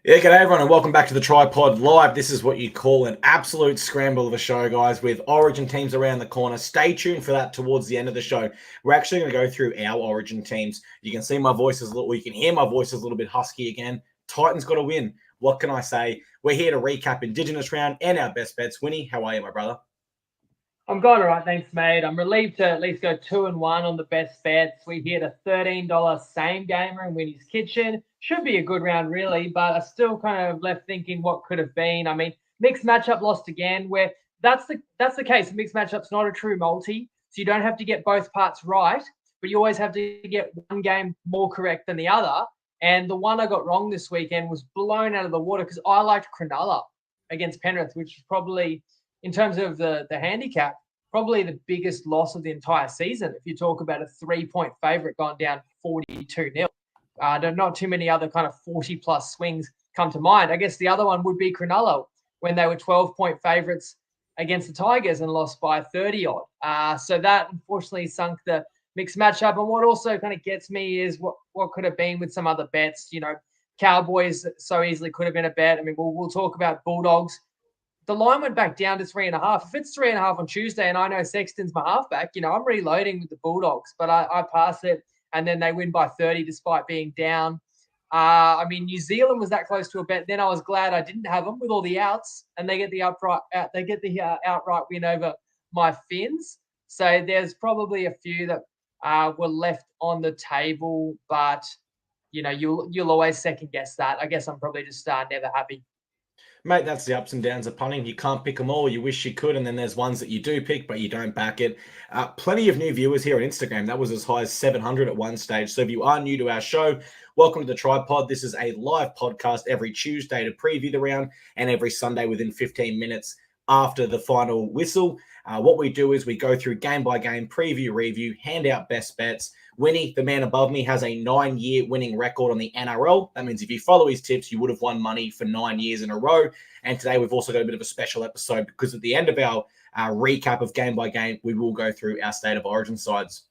Yeah, g'day everyone, and welcome back to the TryPod Live. This is what you call an absolute scramble of a show, guys, with Origin teams around the corner. Stay tuned for that towards the end of the show. We're actually going to go through our Origin teams. You can see my voice is a little, you can hear my voice is a little bit husky again. Titans got to win. What can I say? We're here to recap Indigenous round and our best bets. Winnie, how are you, my brother? I'm going all right, thanks, mate. I'm relieved to at least go 2-1 on the best bets. We hit a $13 same gamer in Winnie's Kitchen. Should be a good round, really, but I still kind of left thinking what could have been. I mean, mixed matchup lost again, where that's the case. Mixed matchup's not a true multi, so you don't have to get both parts right, but you always have to get one game more correct than the other. And the one I got wrong this weekend was blown out of the water because I liked Cronulla against Penrith, which was probably, in terms of the handicap, probably the biggest loss of the entire season. If you talk about a 3-point favourite gone down 42-0, not too many other kind of 40-plus swings come to mind. I guess the other one would be Cronulla when they were 12-point favourites against the Tigers and lost by 30-odd. So that unfortunately sunk the mixed matchup. And what also kind of gets me is what could have been with some other bets. You know, Cowboys so easily could have been a bet. I mean, we'll talk about Bulldogs. The line went back down to 3.5. If it's 3.5 on Tuesday and I know Sexton's my halfback, I'm reloading with the Bulldogs, but I pass it and then they win by 30 despite being down. I mean, New Zealand was that close to a bet. Then I was glad I didn't have them with all the outs, and they get the outright win over my Finns. So there's probably a few that were left on the table, but you'll always second guess that. I guess I'm probably just never happy. Mate, that's the ups and downs of punting. You can't pick them all. You wish you could, and then there's ones that you do pick, but you don't back it. Plenty of new viewers here on Instagram. That was as high as 700 at one stage. So if you are new to our show, welcome to the TryPod. This is a live podcast every Tuesday to preview the round and every Sunday within 15 minutes after the final whistle. What we do is we go through game by game, preview, review, hand out best bets. Winnie, the man above me, has a 9-year winning record on the NRL. That means if you follow his tips, you would have won money for 9 years in a row. And today we've also got a bit of a special episode because at the end of our recap of game by game, we will go through our State of Origin sides.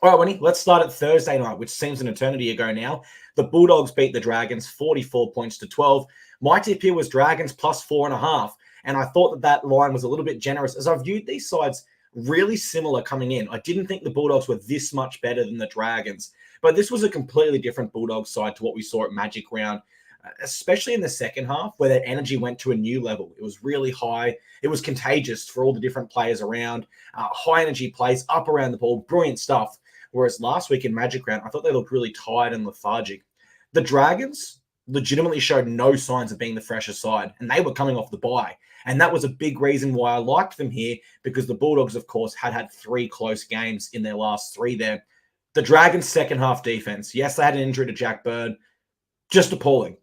All right, Winnie, let's start at Thursday night, which seems an eternity ago now. The Bulldogs beat the Dragons 44 points to 12. My tip here was Dragons plus 4.5. And I thought that line was a little bit generous as I viewed these sides really similar coming in. I didn't think the Bulldogs were this much better than the Dragons, but this was a completely different Bulldogs side to what we saw at Magic Round, especially in the second half where their energy went to a new level. It was really high. It was contagious for all the different players around. High energy plays up around the ball, brilliant stuff. Whereas last week in Magic Round, I thought they looked really tired and lethargic. The Dragons legitimately showed no signs of being the fresher side, and they were coming off the bye. And that was a big reason why I liked them here, because the Bulldogs, of course, had 3 close games in their last 3 there. The Dragons' second half defense, yes, they had an injury to Jack Bird, just appalling.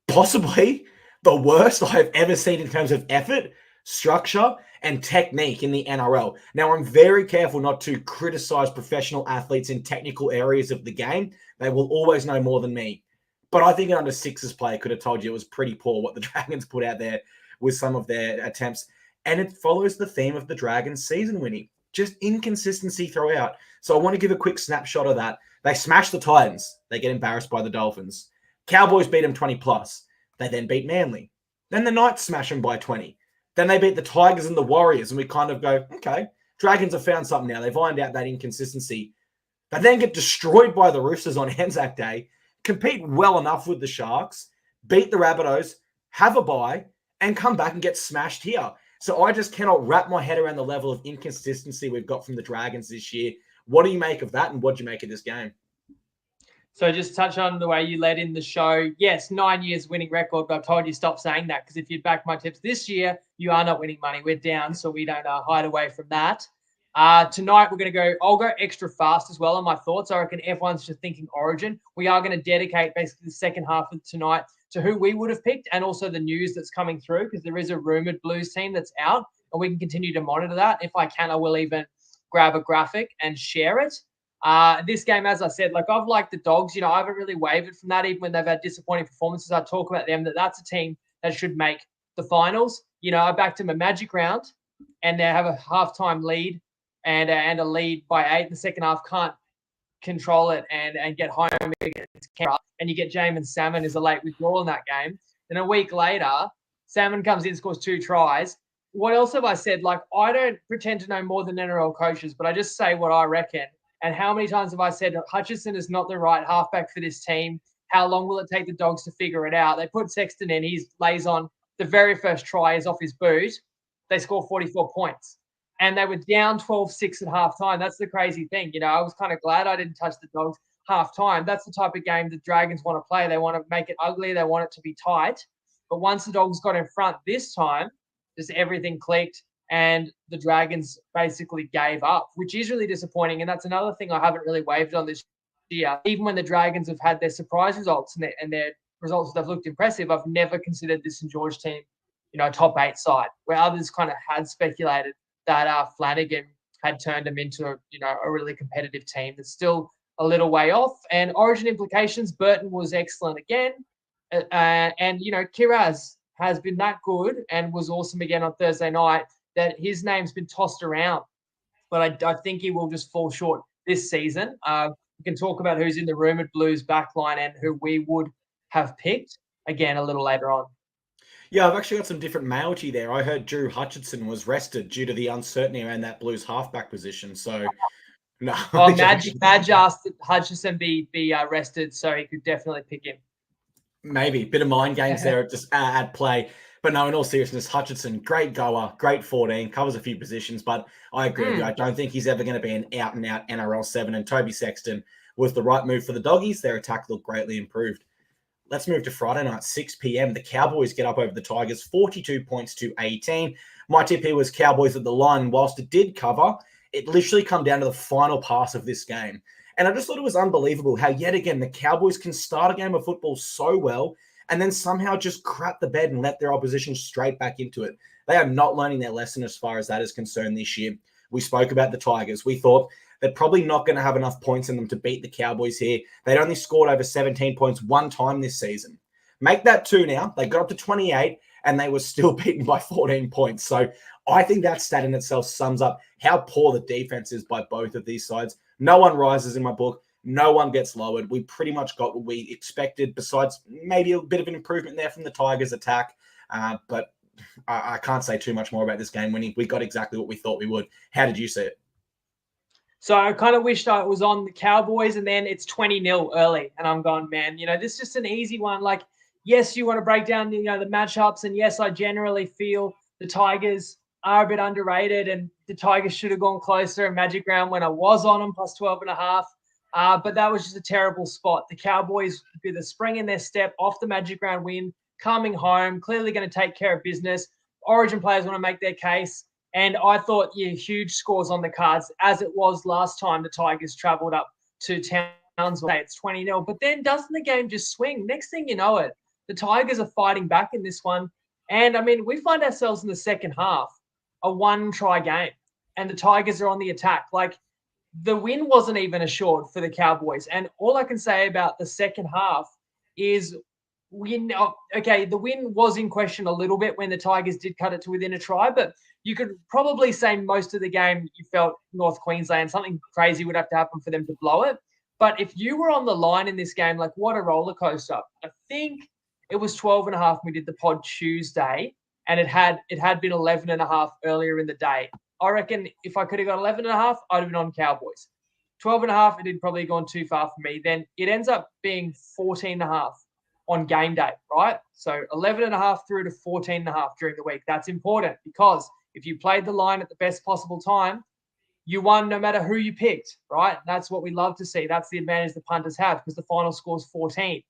Possibly the worst I've ever seen in terms of effort, structure, and technique in the NRL. Now, I'm very careful not to criticize professional athletes in technical areas of the game. They will always know more than me. But I think an under sixes player could have told you it was pretty poor what the Dragons put out there with some of their attempts. And it follows the theme of the Dragons season, Winnie. Just inconsistency throughout. So I want to give a quick snapshot of that. They smash the Titans. They get embarrassed by the Dolphins. Cowboys beat them 20 plus. They then beat Manly. Then the Knights smash them by 20. Then they beat the Tigers and the Warriors. And we kind of go, okay, Dragons have found something now. They've ironed out that inconsistency. They then get destroyed by the Roosters on Anzac Day, compete well enough with the Sharks, beat the Rabbitohs, have a bye, and come back and get smashed here. So I just cannot wrap my head around the level of inconsistency we've got from the Dragons this year. What do you make of that, and what do you make of this game? So just touch on the way you led in the show. Yes, 9 years winning record, but I've told you stop saying that because if you'd back my tips this year, you are not winning money. We're down, so we don't hide away from that. Tonight, we're going to go, I'll go extra fast as well on my thoughts. I reckon everyone's just thinking Origin. We are going to dedicate basically the second half of tonight to who we would have picked and also the news that's coming through because there is a rumored Blues team that's out and we can continue to monitor that. If I can, I will even grab a graphic and share it. This game, as I said, I've liked the Dogs. I haven't really wavered from that even when they've had disappointing performances. I talk about them, that's a team that should make the finals. I backed them a Magic Round and they have a halftime lead and a lead by 8 in the second half. control it and get home against Canberra, and you get Jamin Salmon as a late withdrawal in that game. Then a week later, Salmon comes in, scores 2 tries. What else have I said? Like, I don't pretend to know more than NRL coaches, but I just say what I reckon. And how many times have I said Hutchison is not the right halfback for this team? How long will it take the Dogs to figure it out? They put Sexton in. He lays on the very first try is off his boot. They score 44 points. And they were down 12-6 at halftime. That's the crazy thing. You know, I was kind of glad I didn't touch the Dogs halftime. That's the type of game the Dragons want to play. They want to make it ugly. They want it to be tight. But once the Dogs got in front this time, just everything clicked and the Dragons basically gave up, which is really disappointing. And that's another thing I haven't really wavered on this year. Even when the Dragons have had their surprise results and their results that have looked impressive, I've never considered this St. George team, you know, top 8 side, where others kind of had speculated that Flanagan had turned them into, you know, a really competitive team. That's still a little way off. And Origin implications, Burton was excellent again. And, you know, Kiraz has been that good and was awesome again on Thursday night that his name's been tossed around. But I think he will just fall short this season. We can talk about who's in the rumoured Blues backline and who we would have picked, again, a little later on. Yeah, I've actually got some different mail to you there. I heard Drew Hutchison was rested due to the uncertainty around that Blues halfback position. So, no. Oh, Madge asked that Hutchison be rested, so he could definitely pick him. Maybe. Bit of mind games there just at play. But no, in all seriousness, Hutchison, great goer, great 14, covers a few positions. But I agree with you. I don't think he's ever going to be an out-and-out NRL 7. And Toby Sexton was the right move for the Doggies. Their attack looked greatly improved. Let's move to Friday night, 6 p.m. The Cowboys get up over the Tigers, 42 points to 18. My tip here was Cowboys at the line. Whilst it did cover, it literally come down to the final pass of this game. And I just thought it was unbelievable how, yet again, the Cowboys can start a game of football so well and then somehow just crap the bed and let their opposition straight back into it. They are not learning their lesson as far as that is concerned this year. We spoke about the Tigers. We thought they're probably not going to have enough points in them to beat the Cowboys here. They'd only scored over 17 points one time this season. Make that 2 now. They got up to 28, and they were still beaten by 14 points. So I think that stat in itself sums up how poor the defense is by both of these sides. No one rises in my book. No one gets lowered. We pretty much got what we expected, besides maybe a bit of an improvement there from the Tigers' attack. But I can't say too much more about this game when we got exactly what we thought we would. How did you see it? So I kind of wished I was on the Cowboys, and then it's 20-0 early. And I'm going, man, you know, this is just an easy one. Like, yes, you want to break down, you know, the matchups. And yes, I generally feel the Tigers are a bit underrated and the Tigers should have gone closer in Magic Round when I was on them, plus 12.5. But that was just a terrible spot. The Cowboys with a spring in their step off the Magic Round win, coming home, clearly going to take care of business. Origin players want to make their case. And I thought, yeah, huge scores on the cards, as it was last time the Tigers travelled up to Townsville. It's 20-0. But then doesn't the game just swing? Next thing you know it, the Tigers are fighting back in this one. And, I mean, we find ourselves in the second half, a one-try game, and the Tigers are on the attack. Like, the win wasn't even assured for the Cowboys. And all I can say about the second half is the win was in question a little bit when the Tigers did cut it to within a try, but you could probably say most of the game you felt North Queensland, something crazy would have to happen for them to blow it. But if you were on the line in this game, like, what a roller coaster. I think it was 12.5 when we did the pod Tuesday, and it had been 11.5 earlier in the day. I reckon if I could have got 11.5, I'd have been on Cowboys. 12.5, it had probably gone too far for me. Then it ends up being 14.5 on game day, right? So 11.5 through to 14.5 during the week. That's important because if you played the line at the best possible time, you won no matter who you picked, right? That's what we love to see. That's the advantage the punters have because the final score's 14.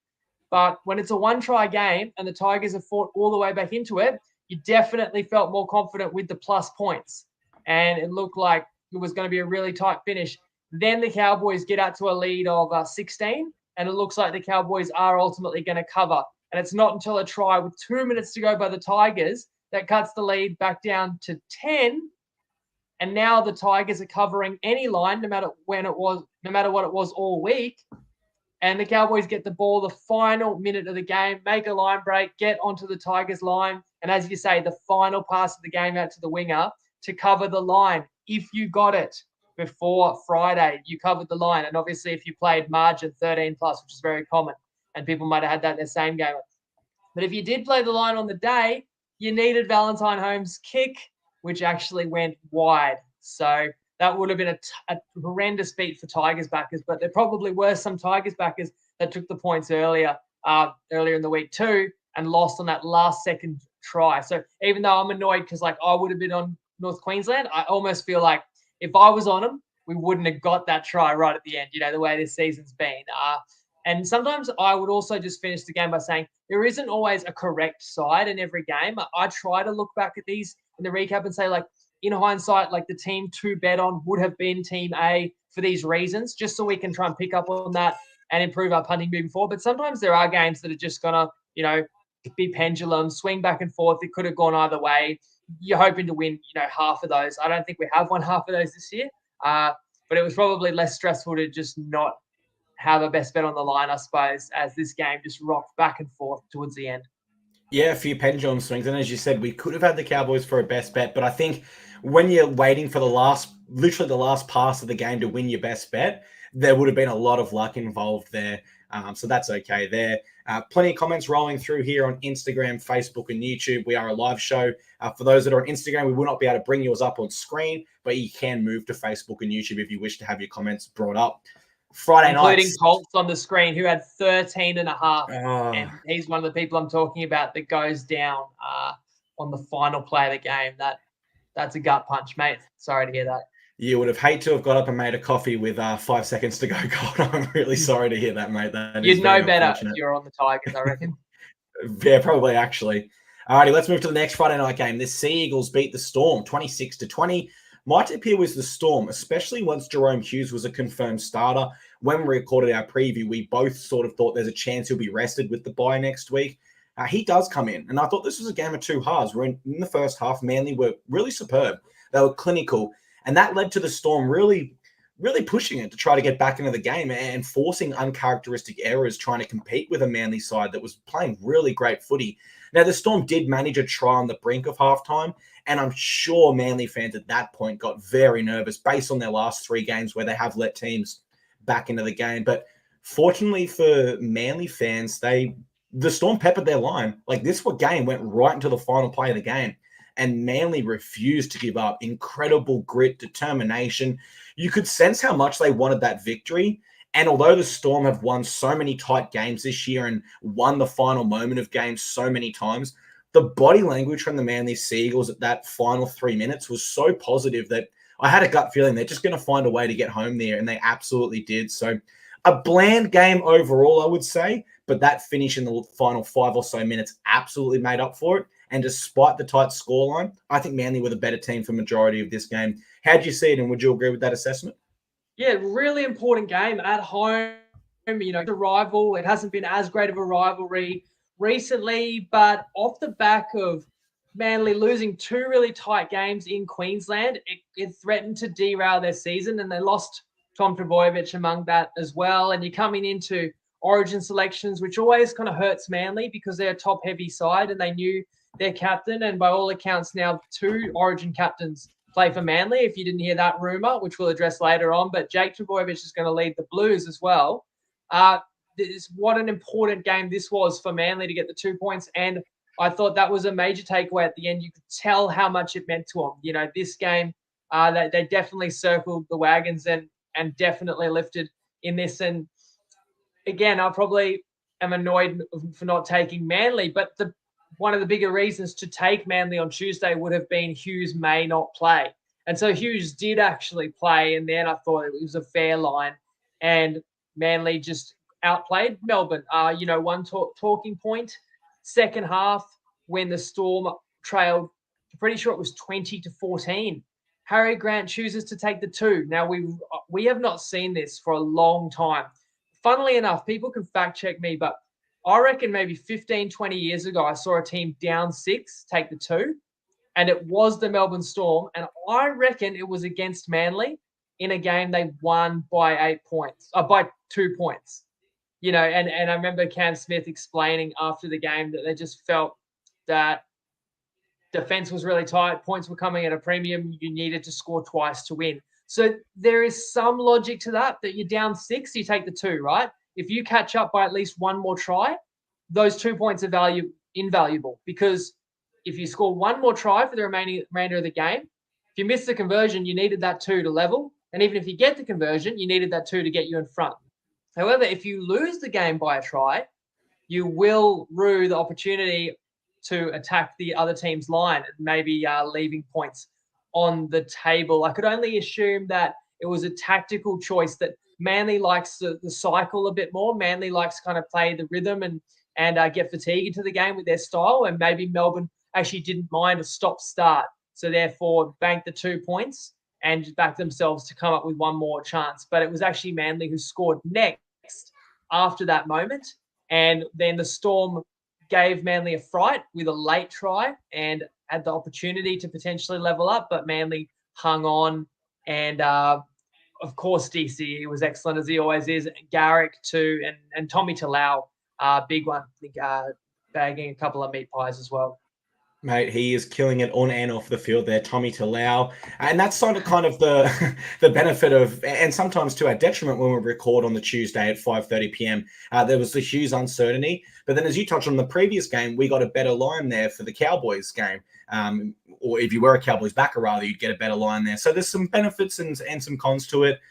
But when it's a one-try game and the Tigers have fought all the way back into it, you definitely felt more confident with the plus points. And it looked like it was going to be a really tight finish. Then the Cowboys get out to a lead of 16, and it looks like the Cowboys are ultimately going to cover. And it's not until a try with 2 minutes to go by the Tigers that cuts the lead back down to 10. And now the Tigers are covering any line, no matter what it was all week. And the Cowboys get the ball the final minute of the game, make a line break, get onto the Tigers line. And as you say, the final pass of the game out to the winger to cover the line. If you got it, before Friday, you covered the line. And obviously, if you played margin 13 plus, which is very common, and people might have had that in their same game. But if you did play the line on the day, you needed Valentine Holmes' kick, which actually went wide. So that would have been a horrendous beat for Tigers backers. But there probably were some Tigers backers that took the points earlier in the week too and lost on that last second try. So even though I'm annoyed because like I would have been on North Queensland, I almost feel like if I was on them, we wouldn't have got that try right at the end, the way this season's been. And sometimes I would also just finish the game by saying there isn't always a correct side in every game. I try to look back at these in the recap and say, like, in hindsight, like the team to bet on would have been Team A for these reasons, just so we can try and pick up on that and improve our punting moving forward. But sometimes there are games that are just going to, be pendulum, swing back and forth. It could have gone either way. You're hoping to win, half of those. I don't think we have won half of those this year. But it was probably less stressful to just not have a best bet on the line, I suppose, as this game just rocked back and forth towards the end. Yeah, a few pendulum swings. And as you said, we could have had the Cowboys for a best bet. But I think when you're waiting for literally the last pass of the game to win your best bet, there would have been a lot of luck involved there. So that's okay there. Plenty of comments rolling through here on Instagram, Facebook, and YouTube. We are a live show. For those that are on Instagram, we will not be able to bring yours up on screen, but you can move to Facebook and YouTube if you wish to have your comments brought up. Friday night. Including Colts on the screen, who had 13.5. And he's one of the people I'm talking about that goes down on the final play of the game. That's a gut punch, mate. Sorry to hear that. You would have hated to have got up and made a coffee with 5 seconds to go, Colin. I'm really sorry to hear that, mate. You'd know better if you're on the Tigers, I reckon. Yeah, probably, actually. Alrighty, let's move to the next Friday night game. The Sea Eagles beat the Storm 26-20. Might appear was the Storm, especially once Jerome Hughes was a confirmed starter. When we recorded our preview, we both sort of thought there's a chance he'll be rested with the bye next week. He does come in, and I thought this was a game of two halves. We're in the first half, Manly were really superb. They were clinical, and that led to the Storm really pushing it to try to get back into the game and forcing uncharacteristic errors, trying to compete with a Manly side that was playing really great footy. Now, the Storm did manage a try on the brink of halftime, and I'm sure Manly fans at that point got very nervous based on their last 3 games where they have let teams back into the game. But fortunately for Manly fans, the Storm peppered their line. Like, this game went right into the final play of the game, and Manly refused to give up. Incredible grit, determination. You could sense how much they wanted that victory. And although the Storm have won so many tight games this year and won the final moment of games so many times, the body language from the Manly Sea Eagles at that final 3 minutes was so positive that I had a gut feeling they're just going to find a way to get home there, and they absolutely did. So a bland game overall, I would say, but that finish in the final 5 or so minutes absolutely made up for it. And despite the tight scoreline, I think Manly were the better team for majority of this game. How did you see it, and would you agree with that assessment? Yeah, really important game at home. The rival, it hasn't been as great of a rivalry recently, but off the back of Manly losing 2 really tight games in Queensland, it threatened to derail their season, and they lost Tom Trbojevic among that as well. And you're coming into Origin selections, which always kind of hurts Manly because they're a top-heavy side, and they knew their captain, and by all accounts now 2 Origin captains play for Manly, if you didn't hear that rumour, which we'll address later on. But Jake Trbojevic is going to lead the Blues as well. What an important game this was for Manly to get the 2 points, and I thought that was a major takeaway at the end. You could tell how much it meant to them. This game, they definitely circled the wagons and definitely lifted in this. And again, I probably am annoyed for not taking Manly, but one of the bigger reasons to take Manly on Tuesday would have been Hughes may not play. And so Hughes did actually play, and then I thought it was a fair line. And Manly just outplayed Melbourne. One talking point, second half, when the Storm trailed, pretty sure it was 20-14. Harry Grant chooses to take the 2. Now, we have not seen this for a long time. Funnily enough, people can fact check me, but I reckon maybe 15, 20 years ago, I saw a team down 6 take the 2, and it was the Melbourne Storm. And I reckon it was against Manly in a game they won by 2 points. And I remember Cam Smith explaining after the game that they just felt that defense was really tight. Points were coming at a premium. You needed to score twice to win. So there is some logic to that you're down 6, you take the 2, right? If you catch up by at least one more try, those 2 points are invaluable, because if you score one more try for the remainder of the game, if you miss the conversion, you needed that 2 to level. And even if you get the conversion, you needed that 2 to get you in front. However, if you lose the game by a try, you will rue the opportunity to attack the other team's line and maybe leaving points on the table. I could only assume that it was a tactical choice that Manly likes the cycle a bit more. Manly likes to kind of play the rhythm and get fatigue into the game with their style, and maybe Melbourne actually didn't mind a stop-start, so therefore banked the 2 points and backed themselves to come up with one more chance. But it was actually Manly who scored next after that moment, and then the Storm gave Manly a fright with a late try and had the opportunity to potentially level up, but Manly hung on. And of course, DCE was excellent, as he always is. Garrick too, and Tommy Talau, big one, I think, bagging a couple of meat pies as well. Mate, he is killing it on and off the field there, Tommy Talau. And that's sort of kind of the the benefit of, and sometimes to our detriment when we record on the Tuesday at 5:30 p.m. There was the Hughes uncertainty. But then as you touched on the previous game, we got a better line there for the Cowboys game. Or if you were a Cowboys backer, rather, you'd get a better line there. So there's some benefits and some cons to it.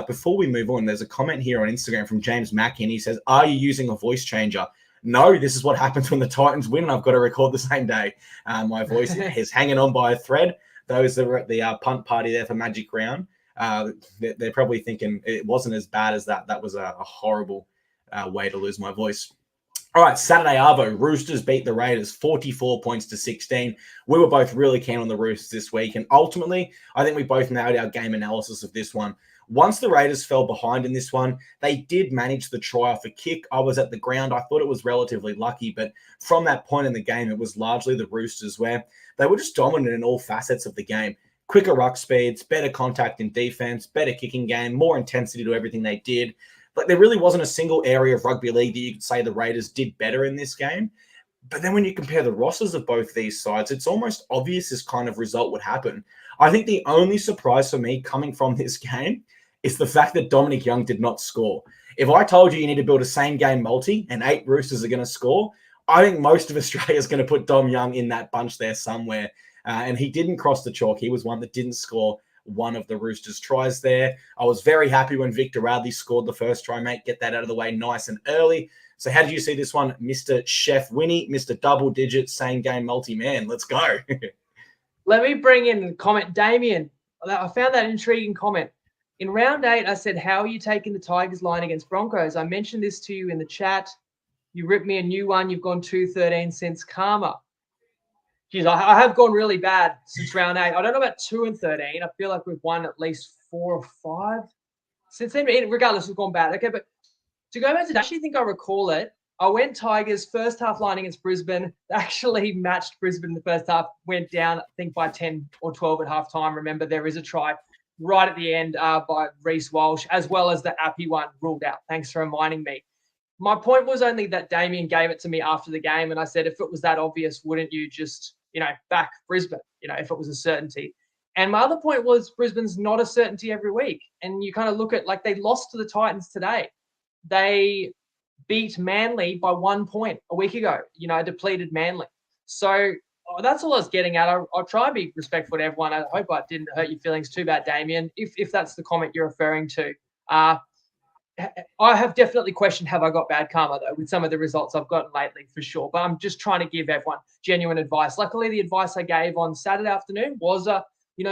Before we move on, there's a comment here on Instagram from James Mackin. He says, "Are you using a voice changer?" No, this is what happens when the Titans win, and I've got to record the same day. My voice is hanging on by a thread. Those that were at the punt party there for Magic Round, they're probably thinking it wasn't as bad as that. That was a horrible way to lose my voice. All right, Saturday Arvo. Roosters beat the Raiders 44 points to 16. We were both really keen on the Roosters this week, and ultimately, I think we both nailed our game analysis of this one. Once the Raiders fell behind in this one, they did manage the try off a kick. I was at the ground. I thought it was relatively lucky, but from that point in the game, it was largely the Roosters where they were just dominant in all facets of the game. Quicker ruck speeds, better contact in defense, better kicking game, more intensity to everything they did. Like, there really wasn't a single area of rugby league that you could say the Raiders did better in this game. But then when you compare the rosters of both these sides, it's almost obvious this kind of result would happen. I think the only surprise for me coming from this game is the fact that Dominic Young did not score. If I told you need to build a same game multi and 8 Roosters are going to score, I think most of Australia is going to put Dom Young in that bunch there somewhere. And he didn't cross the chalk. He was one that didn't score one of the Roosters' tries there. I was very happy when Victor Radley scored the first try, mate. Get that out of the way nice and early. So how did you see this one, Mr. Chef Winnie, Mr. Double Digit, same game multi-man? Let's go. Let me bring in a comment. Damien, I found that intriguing comment. In round 8, I said, how are you taking the Tigers line against Broncos? I mentioned this to you in the chat. You ripped me a new one. You've gone 2-13 since Karma. Geez, I have gone really bad since round 8. I don't know about 2-13. I feel like we've won at least 4 or 5 since then. Regardless, we've gone bad. Okay, but to go back to that, I actually think I recall it. I went Tigers first half line against Brisbane. They actually matched Brisbane in the first half, went down, I think, by 10 or 12 at halftime. Remember, there is a try right at the end by Reece Walsh, as well as the Appy one ruled out. Thanks for reminding me. My point was only that Damien gave it to me after the game, and I said, if it was that obvious, wouldn't you just, back Brisbane, if it was a certainty? And my other point was Brisbane's not a certainty every week. And you kind of look at, they lost to the Titans today. They beat Manly by 1 point a week ago, depleted Manly. So that's all I was getting at. I'll try and be respectful to everyone. I hope I didn't hurt your feelings too bad, Damien, if that's the comment you're referring to. I have definitely questioned, have I got bad karma, though, with some of the results I've gotten lately, for sure. But I'm just trying to give everyone genuine advice. Luckily, the advice I gave on Saturday afternoon was,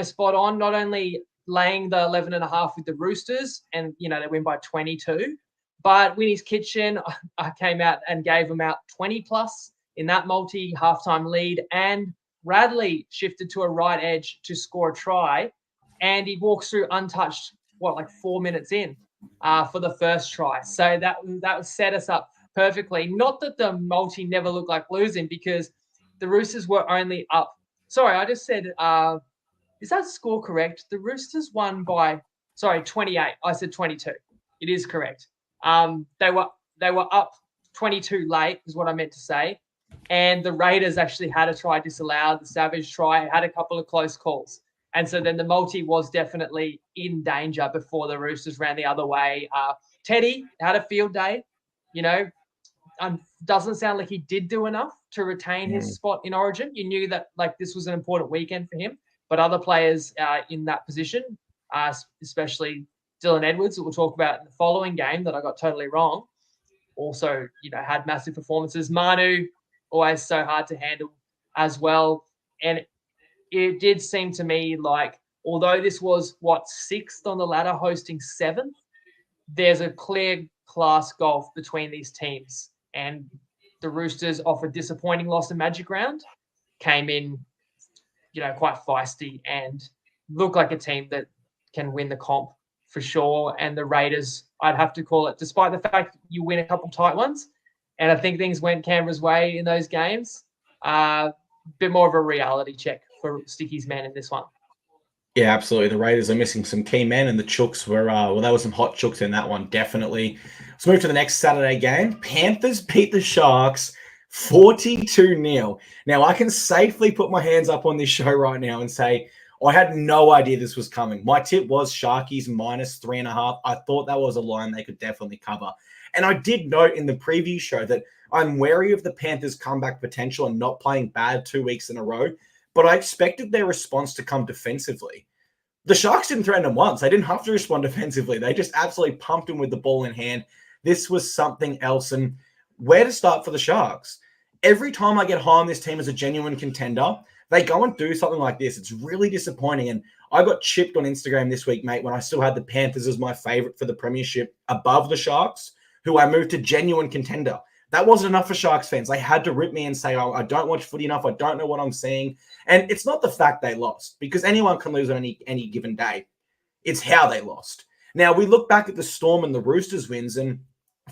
spot on, not only laying the 11.5 with the Roosters and, they win by 22, but Winnie's Kitchen, I came out and gave them out 20-plus in that multi-halftime lead. And Radley shifted to a right edge to score a try. And he walks through untouched, 4 minutes in for the first try. So that set us up perfectly. Not that the multi never looked like losing, because the Roosters were only up. Sorry, I just said, is that score correct? The Roosters won by, 28. I said 22. It is correct. They were up 22 late, is what I meant to say. And the Raiders actually had a try disallowed. The Savage try had a couple of close calls. And so then the multi was definitely in danger before the Roosters ran the other way. Teddy had a field day, doesn't sound like he did do enough to retain his spot in Origin. You knew that this was an important weekend for him, but other players in that position, especially Dylan Edwards, that we'll talk about in the following game that I got totally wrong, also had massive performances. Manu, always so hard to handle as well. And it did seem to me like, although this was sixth on the ladder hosting seventh, there's a clear class gulf between these teams. And the Roosters, off a disappointing loss in Magic Round, came in, quite feisty and look like a team that can win the comp for sure. And the Raiders, I'd have to call it, despite the fact you win a couple tight ones, and I think things went Canberra's way in those games, a bit more of a reality check for Sticky's men in this one. Yeah, absolutely. The Raiders are missing some key men, and the Chooks were, there were some hot Chooks in that one, definitely. Let's move to the next Saturday game. Panthers beat the Sharks 42-0. Now, I can safely put my hands up on this show right now and say I had no idea this was coming. My tip was Sharkies -3.5. I thought that was a line they could definitely cover. And I did note in the preview show that I'm wary of the Panthers' comeback potential and not playing bad 2 weeks in a row, but I expected their response to come defensively. The Sharks didn't threaten them once. They didn't have to respond defensively. They just absolutely pumped them with the ball in hand. This was something else. And where to start for the Sharks? Every time I get high on this team as a genuine contender, they go and do something like this. It's really disappointing. And I got chipped on Instagram this week, mate, when I still had the Panthers as my favorite for the premiership above the Sharks, who I moved to genuine contender. That wasn't enough for Sharks fans. They had to rip me and say, oh, I don't watch footy enough. I don't know what I'm seeing. And it's not the fact they lost, because anyone can lose on any given day. It's how they lost. Now, we look back at the Storm and the Roosters wins, and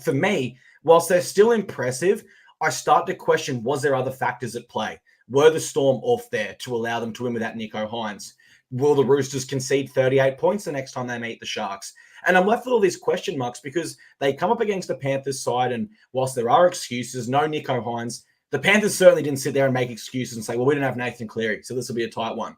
for me, whilst they're still impressive, I start to question, was there other factors at play? Were the Storm off there to allow them to win without Nicho Hynes? Will the Roosters concede 38 points the next time they meet the Sharks? And I'm left with all these question marks because they come up against the Panthers side, and whilst there are excuses, no Nicho Hynes, the Panthers certainly didn't sit there and make excuses and say, well, we didn't have Nathan Cleary, so this will be a tight one.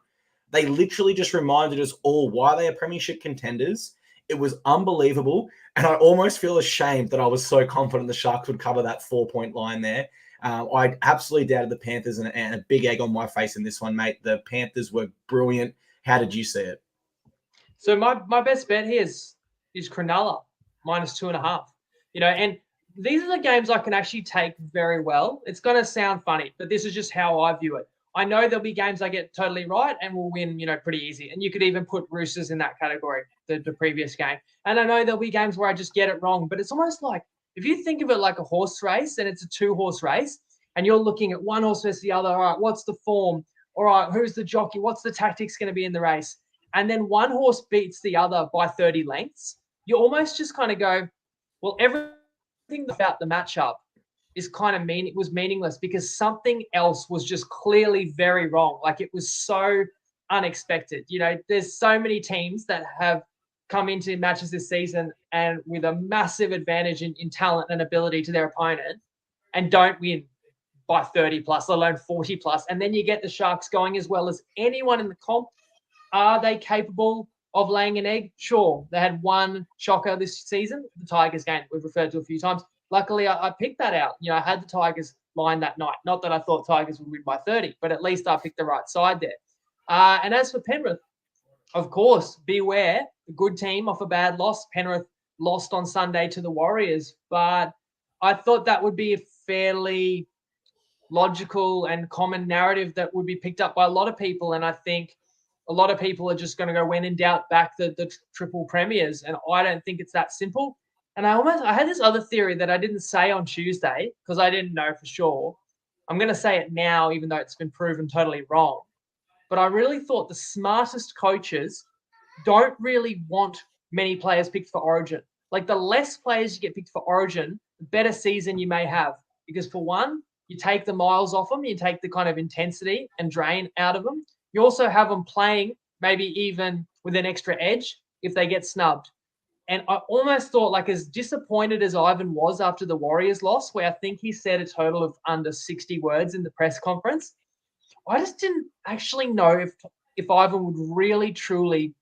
They literally just reminded us all why they are premiership contenders. It was unbelievable, and I almost feel ashamed that I was so confident the Sharks would cover that 4-point line there. I absolutely doubted the Panthers, and a big egg on my face in this one, mate. The Panthers were brilliant. How did you see it? So my best bet here is Cronulla -2.5. And these are the games I can actually take very well. It's going to sound funny, but this is just how I view it. I know there'll be games I get totally right and will win, pretty easy. And you could even put Roosters in that category, the previous game. And I know there'll be games where I just get it wrong, but it's almost like, if you think of it like a horse race and it's a 2-horse race and you're looking at one horse versus the other, all right, what's the form? All right, who's the jockey? What's the tactics going to be in the race? And then one horse beats the other by 30 lengths. You almost just kind of go, well, everything about the matchup is kind of it was meaningless because something else was just clearly very wrong. Like, it was so unexpected. There's so many teams that have come into matches this season and with a massive advantage in talent and ability to their opponent and don't win by 30 plus, let alone 40 plus. And then you get the Sharks going as well as anyone in the comp. Are they capable of laying an egg? Sure. They had one shocker this season, the Tigers game we've referred to a few times. Luckily, I picked that out. I had the Tigers line that night. Not that I thought Tigers would win by 30, but at least I picked the right side there. And as for Penrith, of course, beware. The good team off a bad loss. Penrith lost on Sunday to the Warriors, but I thought that would be a fairly logical and common narrative that would be picked up by a lot of people. And I think a lot of people are just going to go, when in doubt, back the triple premiers. And I don't think it's that simple. And I had this other theory that I didn't say on Tuesday because I didn't know for sure. I'm going to say it now, even though it's been proven totally wrong. But I really thought the smartest coaches don't really want many players picked for Origin. Like, the less players you get picked for Origin, the better season you may have. Because for one, you take the miles off them, you take the kind of intensity and drain out of them. You also have them playing maybe even with an extra edge if they get snubbed. And I almost thought, like, as disappointed as Ivan was after the Warriors loss, where I think he said a total of under 60 words in the press conference, I just didn't actually know if if Ivan would really, truly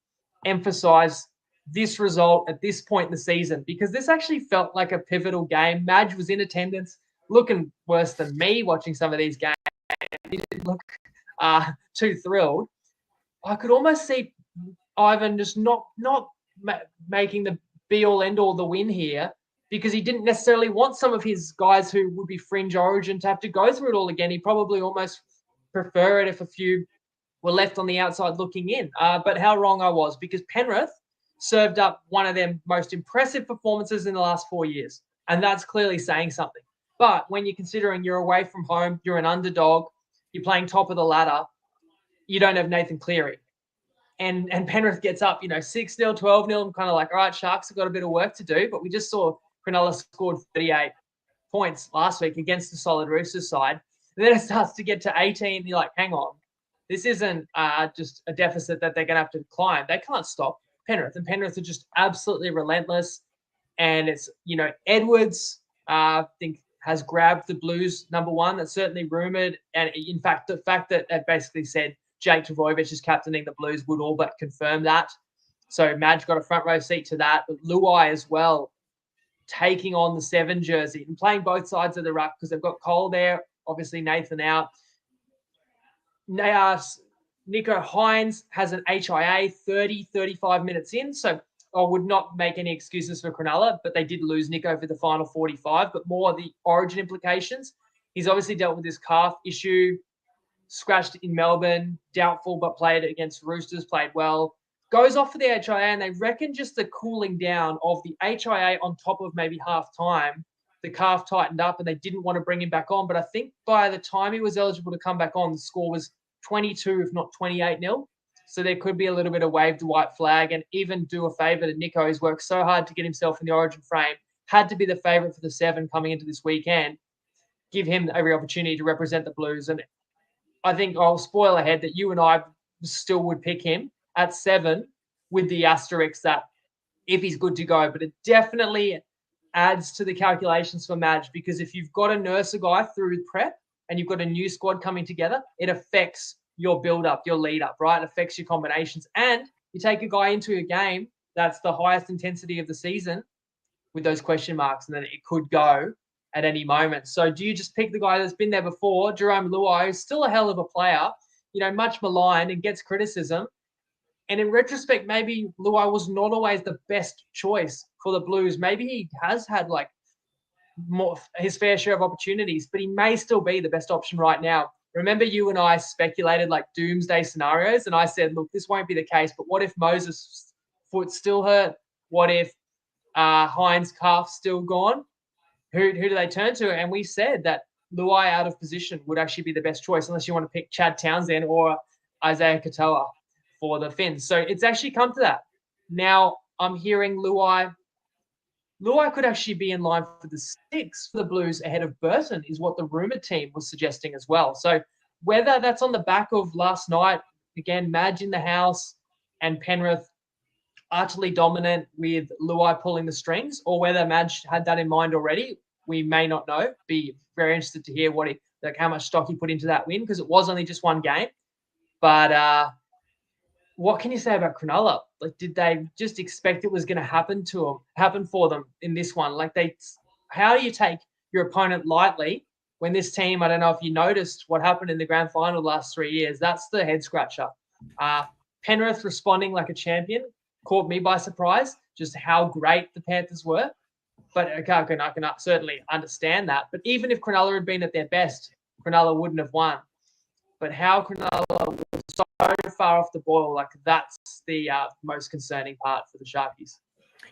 emphasize this result at this point in the season, because this actually felt like a pivotal game. Madge was in attendance, looking worse than me watching some of these games. He didn't look too thrilled. I could almost see Ivan just not making the be-all, end-all the win here, because he didn't necessarily want some of his guys who would be fringe Origin to have to go through it all again. He probably almost prefer it if a few were left on the outside looking in. But how wrong I was, because Penrith served up one of their most impressive performances in the last 4 years. And that's clearly saying something. But when you're considering you're away from home, you're an underdog, you're playing top of the ladder, you don't have Nathan Cleary. And Penrith gets up, 6-0, 12-0. I'm kind of like, all right, Sharks have got a bit of work to do. But we just saw Cronulla scored 38 points last week against the solid Roosters side. And then it starts to get to 18. And you're like, hang on. This isn't just a deficit that they're going to have to climb. They can't stop Penrith. And Penrith are just absolutely relentless. And it's, Edwards, I think, has grabbed the Blues number one. That's certainly rumoured. And in fact, the fact that they basically said Jake Trbojevic is captaining the Blues would all but confirm that. So Madge got a front row seat to that. But Luai as well, taking on the 7 jersey and playing both sides of the ruck, because they've got Cole there, obviously Nathan out. Nico Hines has an HIA 30, 35 minutes in. So I would not make any excuses for Cronulla, but they did lose Nico for the final 45, but more the Origin implications. He's obviously dealt with this calf issue, scratched in Melbourne, doubtful, but played against Roosters, played well. Goes off for the HIA, and they reckon just the cooling down of the HIA on top of maybe half time, the calf tightened up and they didn't want to bring him back on. But I think by the time he was eligible to come back on, the score was 22, if not 28-0. So there could be a little bit of wave to white flag, and even do a favour to Nico, who's worked so hard to get himself in the Origin frame, had to be the favourite for the 7 coming into this weekend. Give him every opportunity to represent the Blues. And I think I'll spoil ahead that you and I still would pick him at 7 with the asterisk that if he's good to go. But it definitely adds to the calculations for Madge, because if you've got to nurse a guy through prep and you've got a new squad coming together, it affects your build-up, your lead-up, right? It affects your combinations. And you take a guy into a game that's the highest intensity of the season with those question marks, and then it could go at any moment. So do you just pick the guy that's been there before, Jarome Luai, who's still a hell of a player, much maligned and gets criticism? And in retrospect, maybe Luai was not always the best choice for the Blues. Maybe he has had more his fair share of opportunities, but he may still be the best option right now. Remember, you and I speculated doomsday scenarios, and I said, look, this won't be the case, but what if Moses' foot's still hurt? What if Hines' calf's still gone? Who do they turn to? And we said that Luai out of position would actually be the best choice, unless you want to pick Chad Townsend or Isaiah Katoa for the Finns. So it's actually come to that. Now I'm hearing Luai could actually be in line for the 6 for the Blues ahead of Burton, is what the rumoured team was suggesting as well. So whether that's on the back of last night, again, Madge in the house and Penrith utterly dominant with Luai pulling the strings, or whether Madge had that in mind already, we may not know. Be very interested to hear how much stock he put into that win, because it was only just one game. But what can you say about Cronulla? Did they just expect it was going to happen for them in this one? How do you take your opponent lightly when this team, I don't know if you noticed what happened in the grand final the last 3 years. That's the head scratcher. Penrith responding like a champion caught me by surprise, just how great the Panthers were. But I can certainly understand that. But even if Cronulla had been at their best, Cronulla wouldn't have won. But how Cronulla was so far off the boil, that's the most concerning part for the Sharkies.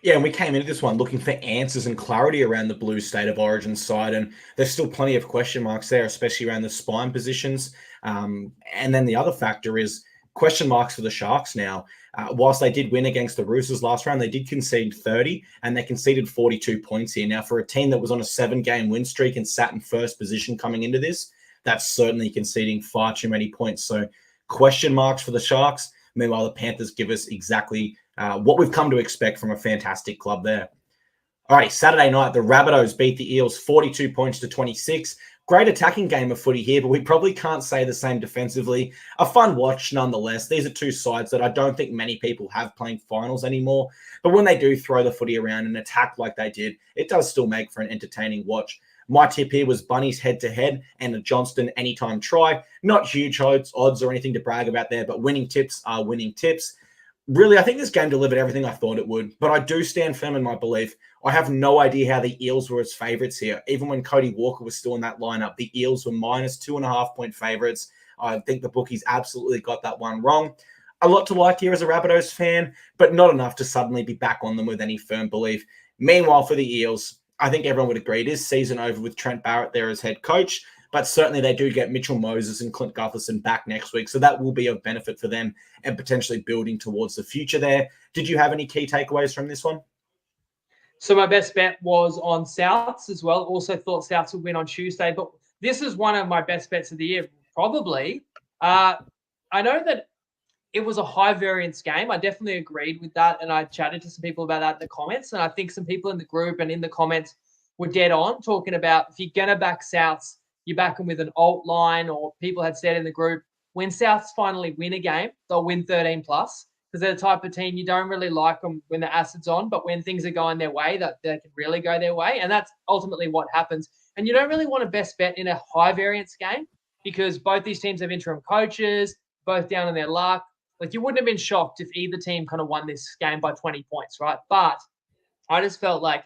Yeah, and we came into this one looking for answers and clarity around the Blues State of Origin side, and there's still plenty of question marks there, especially around the spine positions. And then the other factor is question marks for the Sharks now. Whilst they did win against the Roosters last round, they did concede 30, and they conceded 42 points here. Now, for a team that was on a 7-game win streak and sat in first position coming into this, that's certainly conceding far too many points. So question marks for the Sharks. Meanwhile, the Panthers give us exactly what we've come to expect from a fantastic club there. Alrighty, Saturday night, the Rabbitohs beat the Eels 42 points to 26. Great attacking game of footy here, but we probably can't say the same defensively. A fun watch nonetheless. These are two sides that I don't think many people have playing finals anymore. But when they do throw the footy around and attack like they did, it does still make for an entertaining watch. My tip here was Bunnies head-to-head and a Johnston anytime try. Not huge odds or anything to brag about there, but winning tips are winning tips. Really, I think this game delivered everything I thought it would, but I do stand firm in my belief. I have no idea how the Eels were as favourites here. Even when Cody Walker was still in that lineup, the Eels were minus 2.5-point favourites. I think the bookies absolutely got that one wrong. A lot to like here as a Rabbitohs fan, but not enough to suddenly be back on them with any firm belief. Meanwhile, for the Eels, I think everyone would agree it is season over with Trent Barrett there as head coach, but certainly they do get Mitchell Moses and Clint Gutherson back next week, so that will be of benefit for them and potentially building towards the future there. Did you have any key takeaways from this one? So my best bet was on Souths as well. Also thought Souths would win on Tuesday, but this is one of my best bets of the year, probably. I know that it was a high variance game. I definitely agreed with that, and I chatted to some people about that in the comments, and I think some people in the group and in the comments were dead on talking about if you're going to back Souths, you back them with an alt line, or people had said in the group, when Souths finally win a game, they'll win 13 plus because they're the type of team you don't really like them when the acid's on, but when things are going their way, that they can really go their way. And that's ultimately what happens. And you don't really want to best bet in a high variance game because both these teams have interim coaches, both down on their luck. Like you wouldn't have been shocked if either team kind of won this game by 20 points, right? But I just felt like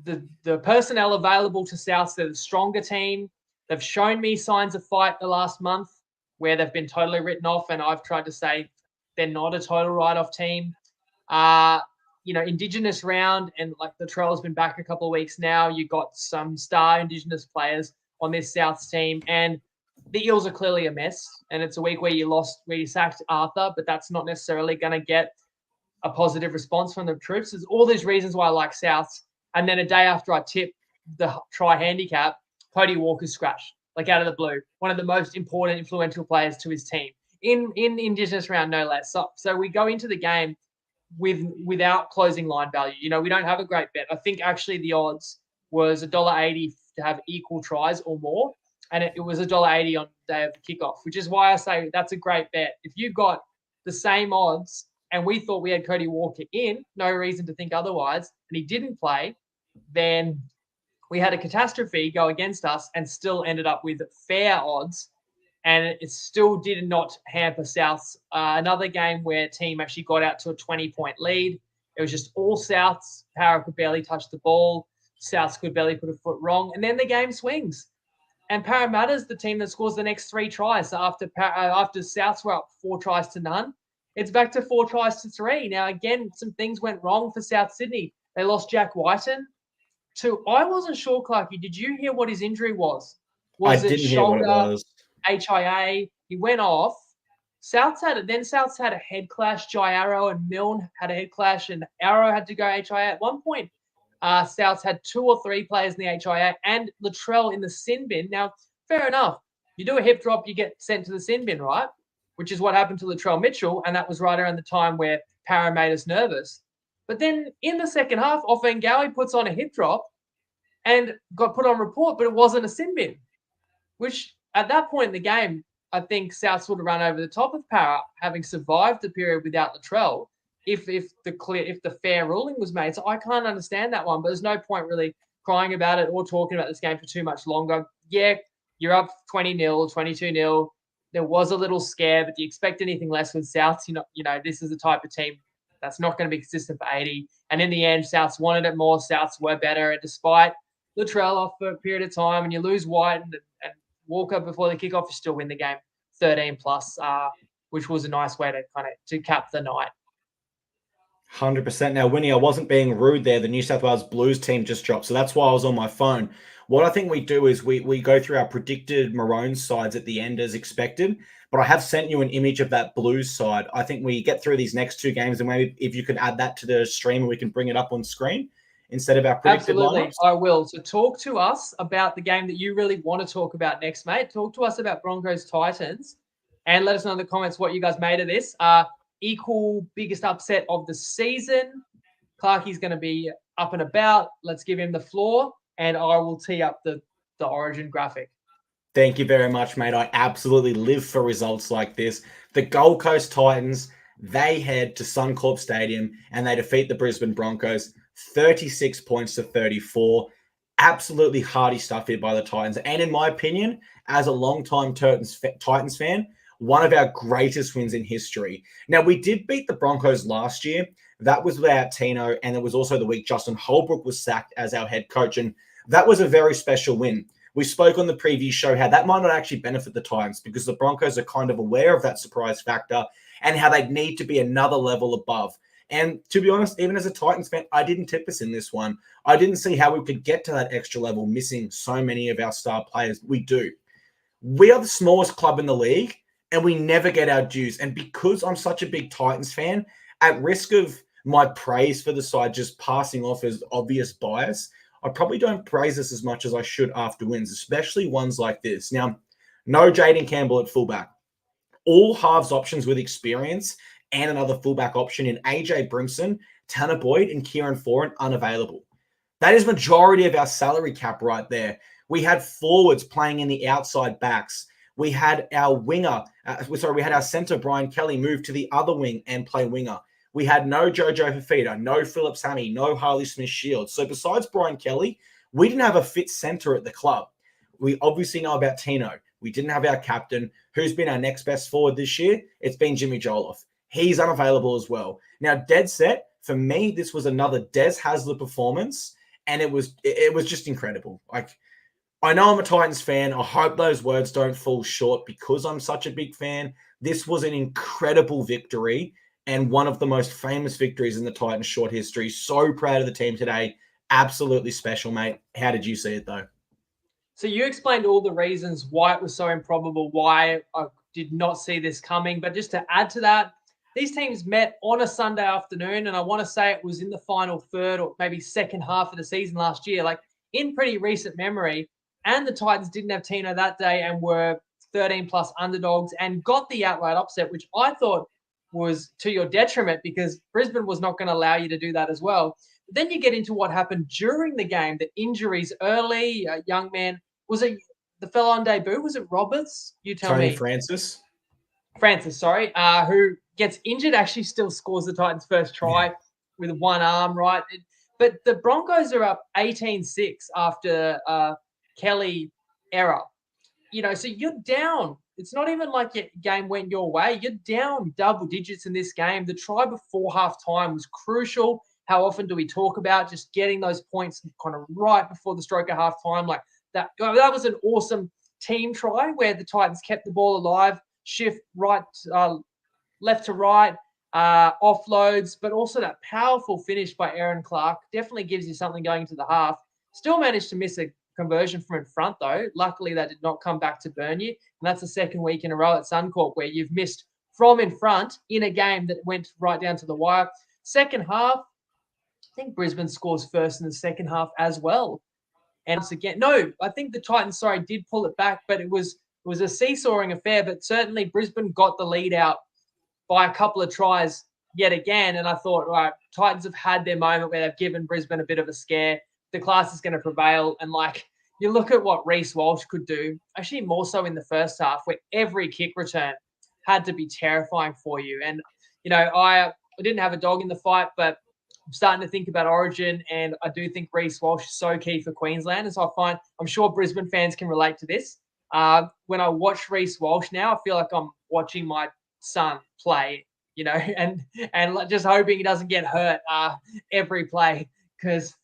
the personnel available to South, they're the stronger team. They've shown me signs of fight the last month where they've been totally written off, and I've tried to say they're not a total write-off team. Indigenous round, and like the Trail's been back a couple of weeks now. You got some star Indigenous players on this Souths team, and the Eels are clearly a mess. And it's a week where you sacked Arthur, but that's not necessarily going to get a positive response from the troops. There's all these reasons why I like Souths. And then a day after I tip the try handicap, Cody Walker's scratched, like out of the blue. One of the most important, influential players to his team in Indigenous round, no less. So we go into the game without closing line value. We don't have a great bet. I think actually the odds was $1.80 to have equal tries or more, and it was $1.80 on the day of the kickoff, which is why I say that's a great bet. If you got the same odds and we thought we had Cody Walker in, no reason to think otherwise, and he didn't play, then we had a catastrophe go against us and still ended up with fair odds, and it still did not hamper Souths. Another game where team actually got out to a 20-point lead. It was just all Souths. Para could barely touch the ball. Souths could barely put a foot wrong. And then the game swings. And Parramatta's the team that scores the next 3 tries. So after Souths were up 4 tries to none, it's back to 4 tries to 3. Now, again, some things went wrong for South Sydney. They lost Jack Whiten. I wasn't sure, Clarky. Did you hear what his injury was? I didn't hear what it was. HIA? He went off. Souths had a head clash. Jai Arrow and Milne had a head clash, and Arrow had to go HIA at one point. Souths had 2 or 3 players in the HIA and Latrell in the sin bin. Now, fair enough. You do a hip drop, you get sent to the sin bin, right? Which is what happened to Latrell Mitchell, and that was right around the time where Para made us nervous. But then in the second half, Offengawi puts on a hip drop and got put on report, but it wasn't a sin bin, which at that point in the game, I think Souths would have run over the top of Para, having survived the period without Latrell, if the fair ruling was made. So I can't understand that one, but there's no point really crying about it or talking about this game for too much longer. Yeah, you're up 20-0, 22-0. There was a little scare, but do you expect anything less with Souths? This is the type of team that's not going to be consistent for 80. And in the end, Souths wanted it more. Souths were better. And despite Latrell off for a period of time, and you lose White and Walker before the kickoff, you still win the game 13 plus, which was a nice way to cap the night. 100%. Now, Winnie, I wasn't being rude there. The New South Wales Blues team just dropped, so that's why I was on my phone. What I think we do is we go through our predicted Maroons sides at the end as expected, but I have sent you an image of that Blues side. I think we get through these next 2 games, and maybe if you could add that to the stream and we can bring it up on screen instead of our predicted Absolutely, lineups. I will. So talk to us about the game that you really want to talk about next, mate. Talk to us about Broncos-Titans, and let us know in the comments what you guys made of this. Equal biggest upset of the season. Clarkie's going to be up and about. Let's give him the floor, and I will tee up the Origin graphic. Thank you very much, mate. I absolutely live for results like this. The Gold Coast Titans, they head to Suncorp Stadium and they defeat the Brisbane Broncos 36 points to 34. Absolutely hearty stuff here by the Titans. And in my opinion, as a long-time Titans fan, one of our greatest wins in history. Now, we did beat the Broncos last year. That was without Tino, and it was also the week Justin Holbrook was sacked as our head coach. And that was a very special win. We spoke on the previous show how that might not actually benefit the Titans because the Broncos are kind of aware of that surprise factor and how they'd need to be another level above. And to be honest, even as a Titans fan, I didn't tip us in this one. I didn't see how we could get to that extra level, missing so many of our star players. We do. We are the smallest club in the league, and we never get our dues. And because I'm such a big Titans fan, at risk of my praise for the side just passing off as obvious bias, I probably don't praise this as much as I should after wins, especially ones like this. Now, no Jaden Campbell at fullback. All halves options with experience and another fullback option in AJ Brimson, Tanner Boyd, and Kieran Foran unavailable. That is majority of our salary cap right there. We had forwards playing in the outside backs. We had our winger, we had our centre, Brian Kelly, move to the other wing and play winger. We had no Jojo Fafita, no Phillips Hammy, no Harley Smith-Shields. So besides Brian Kelly, we didn't have a fit centre at the club. We obviously know about Tino. We didn't have our captain. Who's been our next best forward this year? It's been Jimmy Joloff. He's unavailable as well. Now, dead set, for me, this was another Des Hasler performance, and it was just incredible. Like, I know I'm a Titans fan. I hope those words don't fall short because I'm such a big fan. This was an incredible victory and one of the most famous victories in the Titans' short history. So proud of the team today. Absolutely special, mate. How did you see it, though? So you explained all the reasons why it was so improbable, why I did not see this coming. But just to add to that, these teams met on a Sunday afternoon, and I want to say it was in the final third or maybe second half of the season last year, like in pretty recent memory. And the Titans didn't have Tino that day and were 13-plus underdogs and got the outright upset, which I thought was to your detriment because Brisbane was not going to allow you to do that as well. But then you get into what happened during the game, the injuries early. A young man, was it the fellow on debut? Was it Roberts? You tell Tony me. Francis, sorry, who gets injured, actually still scores the Titans' first try with one arm, right? But the Broncos are up 18-6 after Kelly error. So you're down. It's not even like your game went your way. You're down double digits in this game. The try before halftime was crucial. How often do we talk about just getting those points kind of right before the stroke of halftime? Like that was an awesome team try where the Titans kept the ball alive, shift left to right, offloads, but also that powerful finish by Aaron Clark definitely gives you something going into the half. Still managed to miss a conversion from in front, though. Luckily, that did not come back to burn you. And that's the second week in a row at Suncorp where you've missed from in front in a game that went right down to the wire. Second half, I think Brisbane scores first in the second half as well. And once again, no, I think the Titans, did pull it back, but it was a seesawing affair. But certainly Brisbane got the lead out by a couple of tries yet again. And I thought, right, Titans have had their moment where they've given Brisbane a bit of a scare. The class is going to prevail. And you look at what Reece Walsh could do, actually more so in the first half, where every kick return had to be terrifying for you. And, I didn't have a dog in the fight, but I'm starting to think about Origin, and I do think Reece Walsh is so key for Queensland. And so I'm sure Brisbane fans can relate to this. When I watch Reece Walsh now, I feel like I'm watching my son play, and just hoping he doesn't get hurt every play because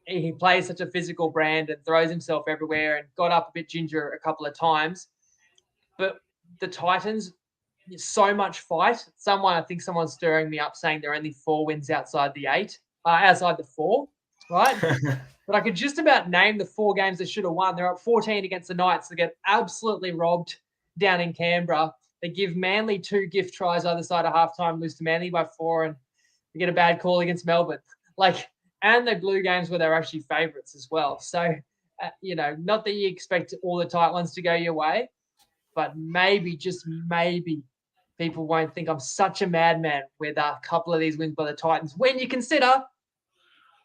he plays such a physical brand and throws himself everywhere and got up a bit ginger a couple of times. But the Titans, so much fight. I think someone's stirring me up saying they're only 4 wins outside the 4, right? But I could just about name the 4 games they should have won. They're up 14 against the Knights. They get absolutely robbed down in Canberra. They give Manly 2 gift tries either side of halftime, lose to Manly by 4, and they get a bad call against Melbourne. And the glue games where they're actually favourites as well. So, not that you expect all the tight ones to go your way, but maybe, just maybe, people won't think I'm such a madman with a couple of these wins by the Titans when you consider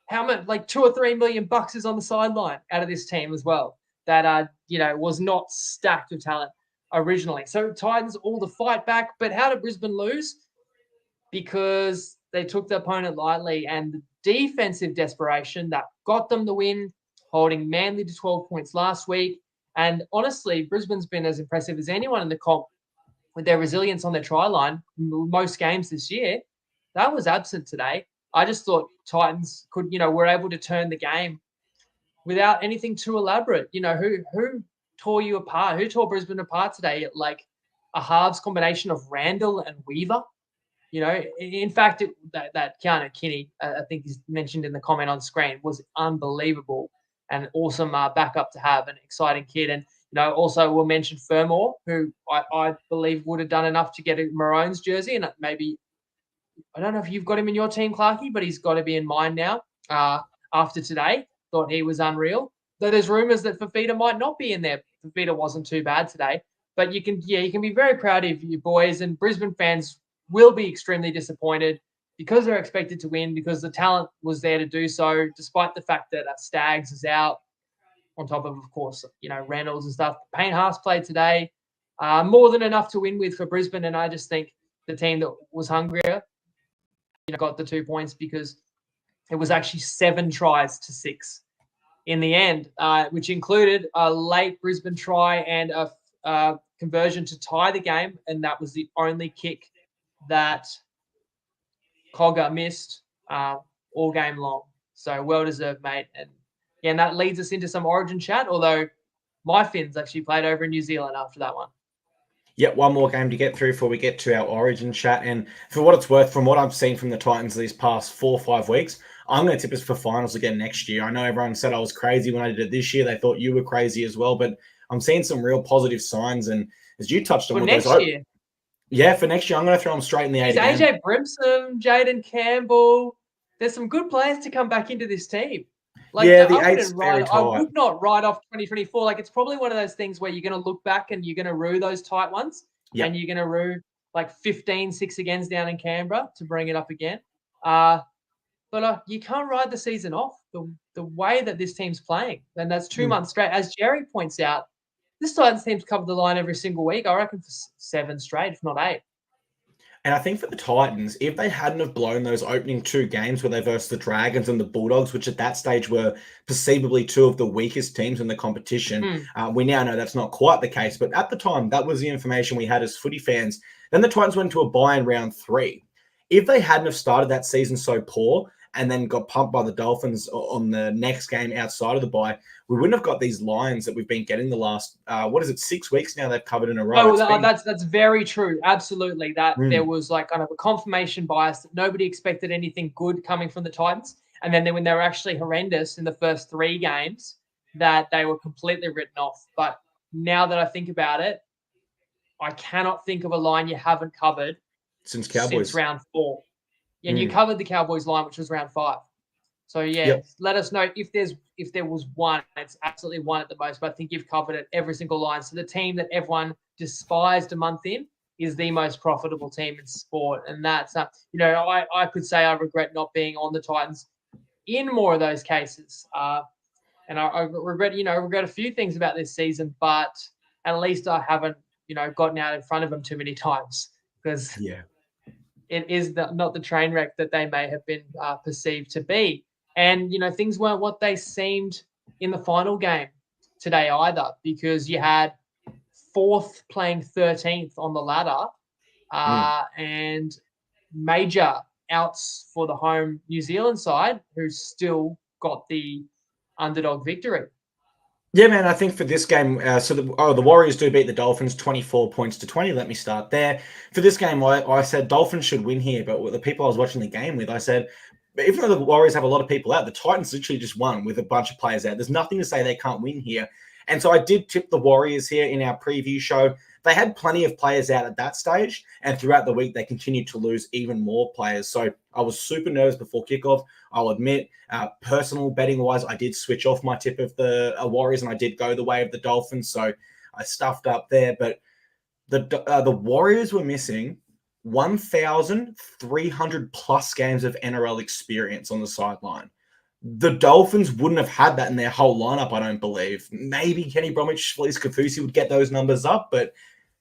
how much, like $2 or $3 million is on the sideline out of this team as well. That was not stacked with talent originally. So Titans all the fight back, but how did Brisbane lose? Because they took the opponent lightly, and the defensive desperation that got them the win, holding Manly to 12 points last week. And honestly, Brisbane's been as impressive as anyone in the comp with their resilience on their try line most games this year. That was absent today. I just thought Titans were able to turn the game without anything too elaborate. Who tore you apart? Who tore Brisbane apart today? Like a halves combination of Randall and Weaver. In fact, that Keanu Kinney, I think he's mentioned in the comment on screen, was unbelievable and awesome backup to have, an exciting kid. And, also we'll mention Fermor, who I believe would have done enough to get a Maroons jersey. And maybe, I don't know if you've got him in your team, Clarkey, but he's got to be in mine now after today. Thought he was unreal. Though there's rumours that Fafita might not be in there. Fafita wasn't too bad today. But you can be very proud of your boys, and Brisbane fans will be extremely disappointed because they're expected to win, because the talent was there to do so, despite the fact that Staggs is out, on top of course, Reynolds and stuff. Payne Haas played today, more than enough to win with for Brisbane, and I just think the team that was hungrier, got the 2 points, because it was actually 7 tries to 6 in the end, which included a late Brisbane try and a conversion to tie the game, and that was the only kick that Cogger missed all game long. So well deserved, mate. And that leads us into some Origin chat, although my Finns actually played over in New Zealand after that one. Yeah, one more game to get through before we get to our Origin chat. And for what it's worth, from what I've seen from the Titans these past 4 or 5 weeks, I'm going to tip us for finals again next year. I know everyone said I was crazy when I did it this year. They thought you were crazy as well, but I'm seeing some real positive signs. And as you touched on, for next year. Yeah, for next year, I'm going to throw them straight in the AEDT. AJ Brimson, Jaden Campbell. There's some good players to come back into this team. Like, yeah, the eight's very tight. I would not write off 2024. Like, it's probably one of those things where you're going to look back and you're going to rue those tight ones. Yep. And you're going to rue like 15-6 agains down in Canberra to bring it up again. But you can't ride the season off the way that this team's playing. And that's 2 months straight. As Jerry points out, this Titans team's covered the line every single week, I reckon, for 7 straight, if not 8. And I think for the Titans, if they hadn't have blown those opening 2 games where they versed the Dragons and the Bulldogs, which at that stage were perceivably 2 of the weakest teams in the competition, we now know that's not quite the case. But at the time, that was the information we had as footy fans. Then the Titans went to a bye in round 3. If they hadn't have started that season so poor and then got pumped by the Dolphins on the next game outside of the bye, we wouldn't have got these lines that we've been getting the last, 6 weeks now they've covered in a row. That's very true. Absolutely. That there was like kind of a confirmation bias that nobody expected anything good coming from the Titans. And then when they were actually horrendous in the first 3 games, that they were completely written off. But now that I think about it, I cannot think of a line you haven't covered since round 4. And you covered the Cowboys line, which was round 5. So, Let us know if there was one. It's absolutely one at the most, but I think you've covered it every single line. So the team that everyone despised a month in is the most profitable team in sport. And that's, I could say I regret not being on the Titans in more of those cases. And I regret a few things about this season, but at least I haven't, gotten out in front of them too many times, because it is not the train wreck that they may have been perceived to be. And, things weren't what they seemed in the final game today either, because you had 4th playing 13th on the ladder and major outs for the home New Zealand side, who still got the underdog victory. Yeah, man, I think for this game, the Warriors do beat the Dolphins 24 points to 20. Let me start there. For this game, I said Dolphins should win here, but with the people I was watching the game with, I said, even though the Warriors have a lot of people out, the Titans literally just won with a bunch of players out. There's nothing to say they can't win here. And so I did tip the Warriors here in our preview show. They had plenty of players out at that stage, and throughout the week, they continued to lose even more players. So I was super nervous before kickoff. I'll admit, personal betting-wise, I did switch off my tip of the Warriors, and I did go the way of the Dolphins. So I stuffed up there. But the Warriors were missing 1,300 plus games of NRL experience on the sideline. The Dolphins wouldn't have had that in their whole lineup, I don't believe. Maybe Kenny Bromwich, Felice Kafusi would get those numbers up, but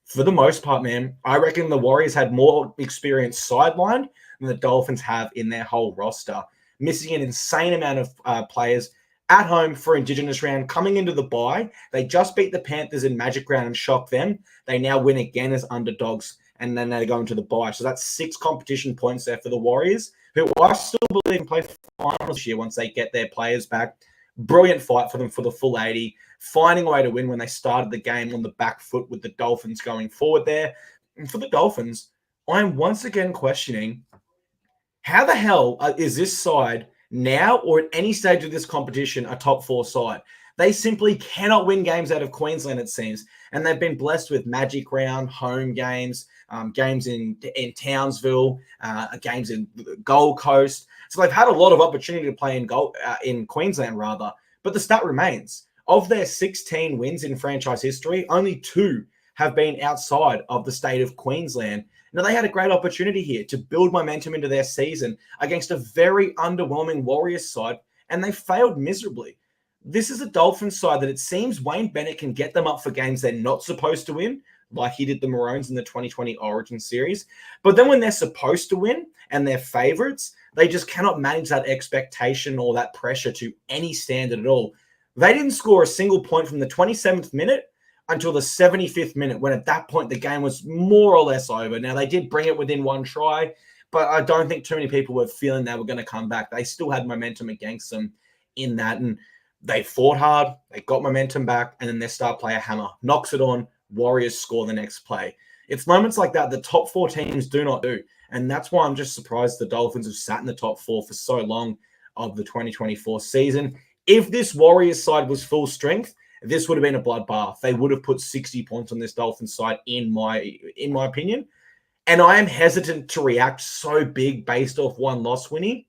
for the most part, man, I reckon the Warriors had more experience sidelined than the Dolphins have in their whole roster. Missing an insane amount of players at home for Indigenous round, coming into the bye. They just beat the Panthers in Magic round and shocked them. They now win again as underdogs, and then they go into the bye. So that's 6 competition points there for the Warriors, who I still believe can play finals this year once they get their players back. Brilliant fight for them for the full 80, finding a way to win when they started the game on the back foot with the Dolphins going forward there. And for the Dolphins, I'm once again questioning how the hell is this side now or at any stage of this competition a top 4 side? They simply cannot win games out of Queensland, it seems. And they've been blessed with Magic Round, home games, games in Townsville, games in Gold Coast. So they've had a lot of opportunity to play in Queensland, rather. But the stat remains. Of their 16 wins in franchise history, only 2 have been outside of the state of Queensland. Now, they had a great opportunity here to build momentum into their season against a very underwhelming Warriors side, and they failed miserably. This is a Dolphins side that it seems Wayne Bennett can get them up for games they're not supposed to win, like he did the Maroons in the 2020 Origin Series. But then when they're supposed to win and they're favorites, they just cannot manage that expectation or that pressure to any standard at all. They didn't score a single point from the 27th minute until the 75th minute, when at that point the game was more or less over. Now, they did bring it within 1 try, but I don't think too many people were feeling they were going to come back. They still had momentum against them in that, and they fought hard, they got momentum back, and then their star player Hammer knocks it on, Warriors score the next play. It's moments like that the top 4 teams do not do, and that's why I'm just surprised the Dolphins have sat in the top 4 for so long of the 2024 season. If this Warriors side was full strength, this would have been a bloodbath. They would have put 60 points on this Dolphins side, in my opinion. And I am hesitant to react so big based off 1 loss, Winnie.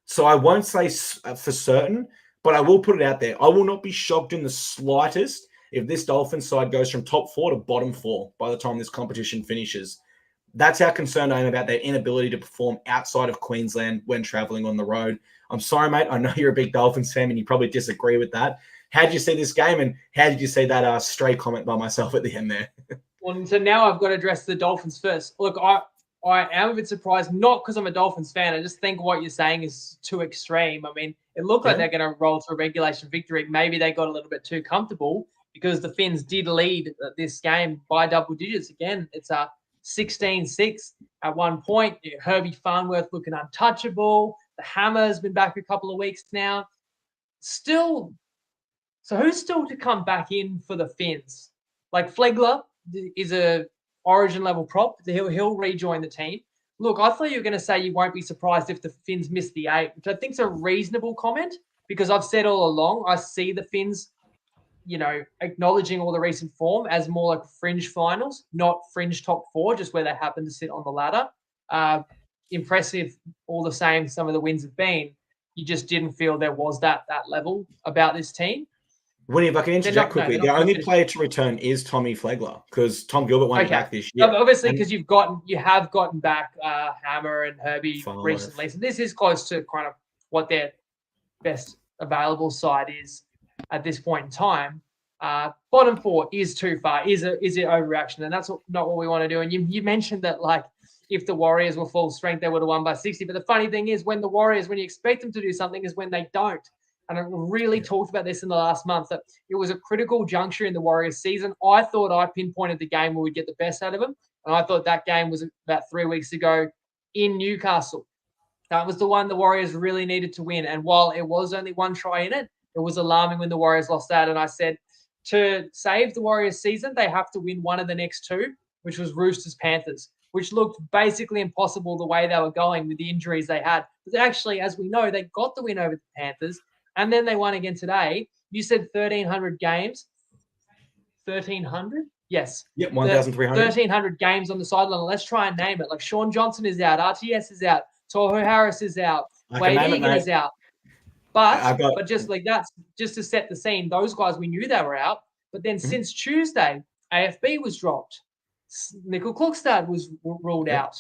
So I won't say for certain, but I will put it out there. I will not be shocked in the slightest if this Dolphins side goes from top 4 to bottom 4 by the time this competition finishes. That's how concerned I am about their inability to perform outside of Queensland when traveling on the road. I'm sorry, mate. I know you're a big Dolphins fan and you probably disagree with that. How did you see this game, and how did you see that stray comment by myself at the end there? Well, so now I've got to address the Dolphins first. Look, I am a bit surprised, not because I'm a Dolphins fan. I just think what you're saying is too extreme. I mean, it looked like they're going to roll to a regulation victory. Maybe they got a little bit too comfortable because the Finns did lead this game by double digits. Again, it's a 16-6 at one point. Herbie Farnworth looking untouchable. The Hammer's been back a couple of weeks now. Still, so who's still to come back in for the Finns? Like Flegler is a Origin level prop. He'll rejoin the team. Look, I thought you were going to say you won't be surprised if the Finns miss the 8, which I think is a reasonable comment, because I've said all along, I see the Finns, acknowledging all the recent form as more like fringe finals, not fringe top 4, just where they happen to sit on the ladder. Impressive all the same, some of the wins have been. You just didn't feel there was that level about this team. Winnie, if I can interject quickly, the only player to return is Tommy Flegler, because Tom Gilbert went back this year. Obviously, because you have gotten back Hammer and Herbie recently. So this is close to kind of what their best available side is at this point in time. Bottom 4 is too far, is it overreaction, and that's not what we want to do. And you mentioned that, like, if the Warriors were full strength, they would have won by 60. But the funny thing is, when you expect them to do something is when they don't. And I really talked about this in the last month, that it was a critical juncture in the Warriors season. I thought I pinpointed the game where we'd get the best out of them. And I thought that game was about 3 weeks ago in Newcastle. That was the one the Warriors really needed to win. And while it was only 1 try in it, it was alarming when the Warriors lost that. And I said, to save the Warriors season, they have to win one of the next 2, which was Roosters-Panthers, which looked basically impossible the way they were going with the injuries they had. But actually, as we know, they got the win over the Panthers. And then they won again today. You said 1,300 games. 1,300? Yes. Yep, 1,300. 1,300 games on the sideline. Let's try and name it. Like Sean Johnson is out. RTS is out. Tohu Harris is out. Wade Egan is out. But just like that, just to set the scene, those guys, we knew they were out. But then since Tuesday, AFB was dropped. Nickel Klokstad was ruled out.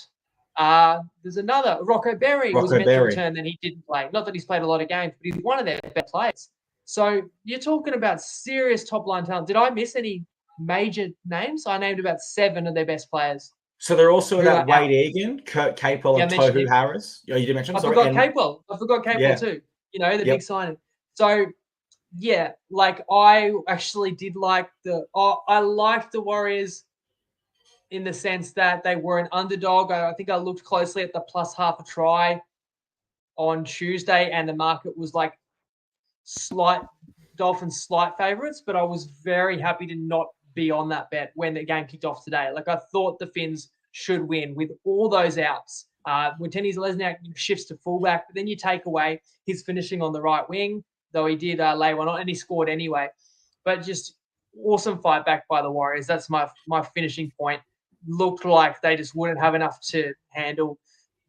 There's another. Rocco Berry was meant to return, then he didn't play. Not that he's played a lot of games, but he's one of their best players. So you're talking about serious top-line talent. Did I miss any major names? I named about 7 of their best players. So they're also that Wade Egan, Kurt Capewell, and Tohu Harris. Oh, you did mention. I forgot Capewell. Too. You know, the big signing. So yeah, like I actually did like I liked the Warriors in the sense that they were an underdog. I think I looked closely at the plus half a try on Tuesday, and the market was like Dolphins slight favourites, but I was very happy to not be on that bet when the game kicked off today. Like I thought the Finns should win with all those outs. When Tenny's Lesniak shifts to fullback, but then you take away his finishing on the right wing, though he did lay one on and he scored anyway. But just awesome fight back by the Warriors. That's my finishing point. Looked like they just wouldn't have enough to handle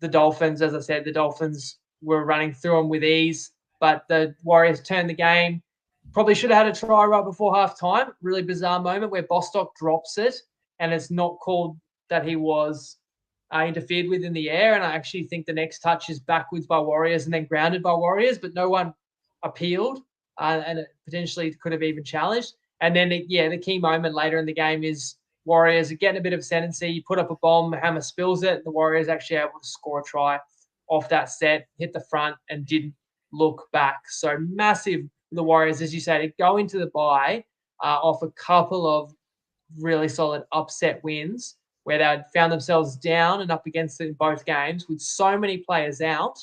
the Dolphins. As I said, the Dolphins were running through them with ease, but the Warriors turned the game. Probably should have had a try right before halftime. Really bizarre moment where Bostock drops it, and it's not called that he was interfered with in the air. And I actually think the next touch is backwards by Warriors and then grounded by Warriors, but no one appealed, and it potentially could have even challenged. And then, the key moment later in the game is Warriors are getting a bit of ascendancy. You put up a bomb, Hammer spills it. The Warriors actually able to score a try off that set, hit the front, and didn't look back. So massive, the Warriors, as you say, to go into the bye off a couple of really solid upset wins where they had found themselves down and up against it in both games with so many players out.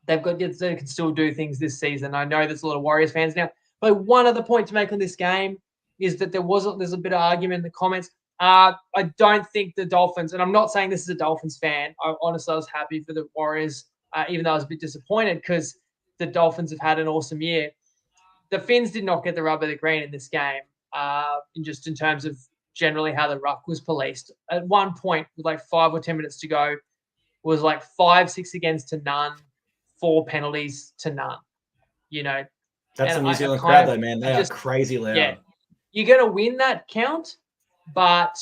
They can still do things this season. I know there's a lot of Warriors fans now. But one other point to make on this game is that there's a bit of argument in the comments. I don't think the Dolphins, and I'm not saying this is a Dolphins fan. I was happy for the Warriors, even though I was a bit disappointed because the Dolphins have had an awesome year. The Finns did not get the rub of the green in this game, in terms of generally how the ruck was policed. At one point, with like 5 or 10 minutes to go, was like 5-6 against to none, 4 penalties to none. You know, that's the New Zealand crowd, though, man. They are crazy loud. Yeah, you're going to win that count, but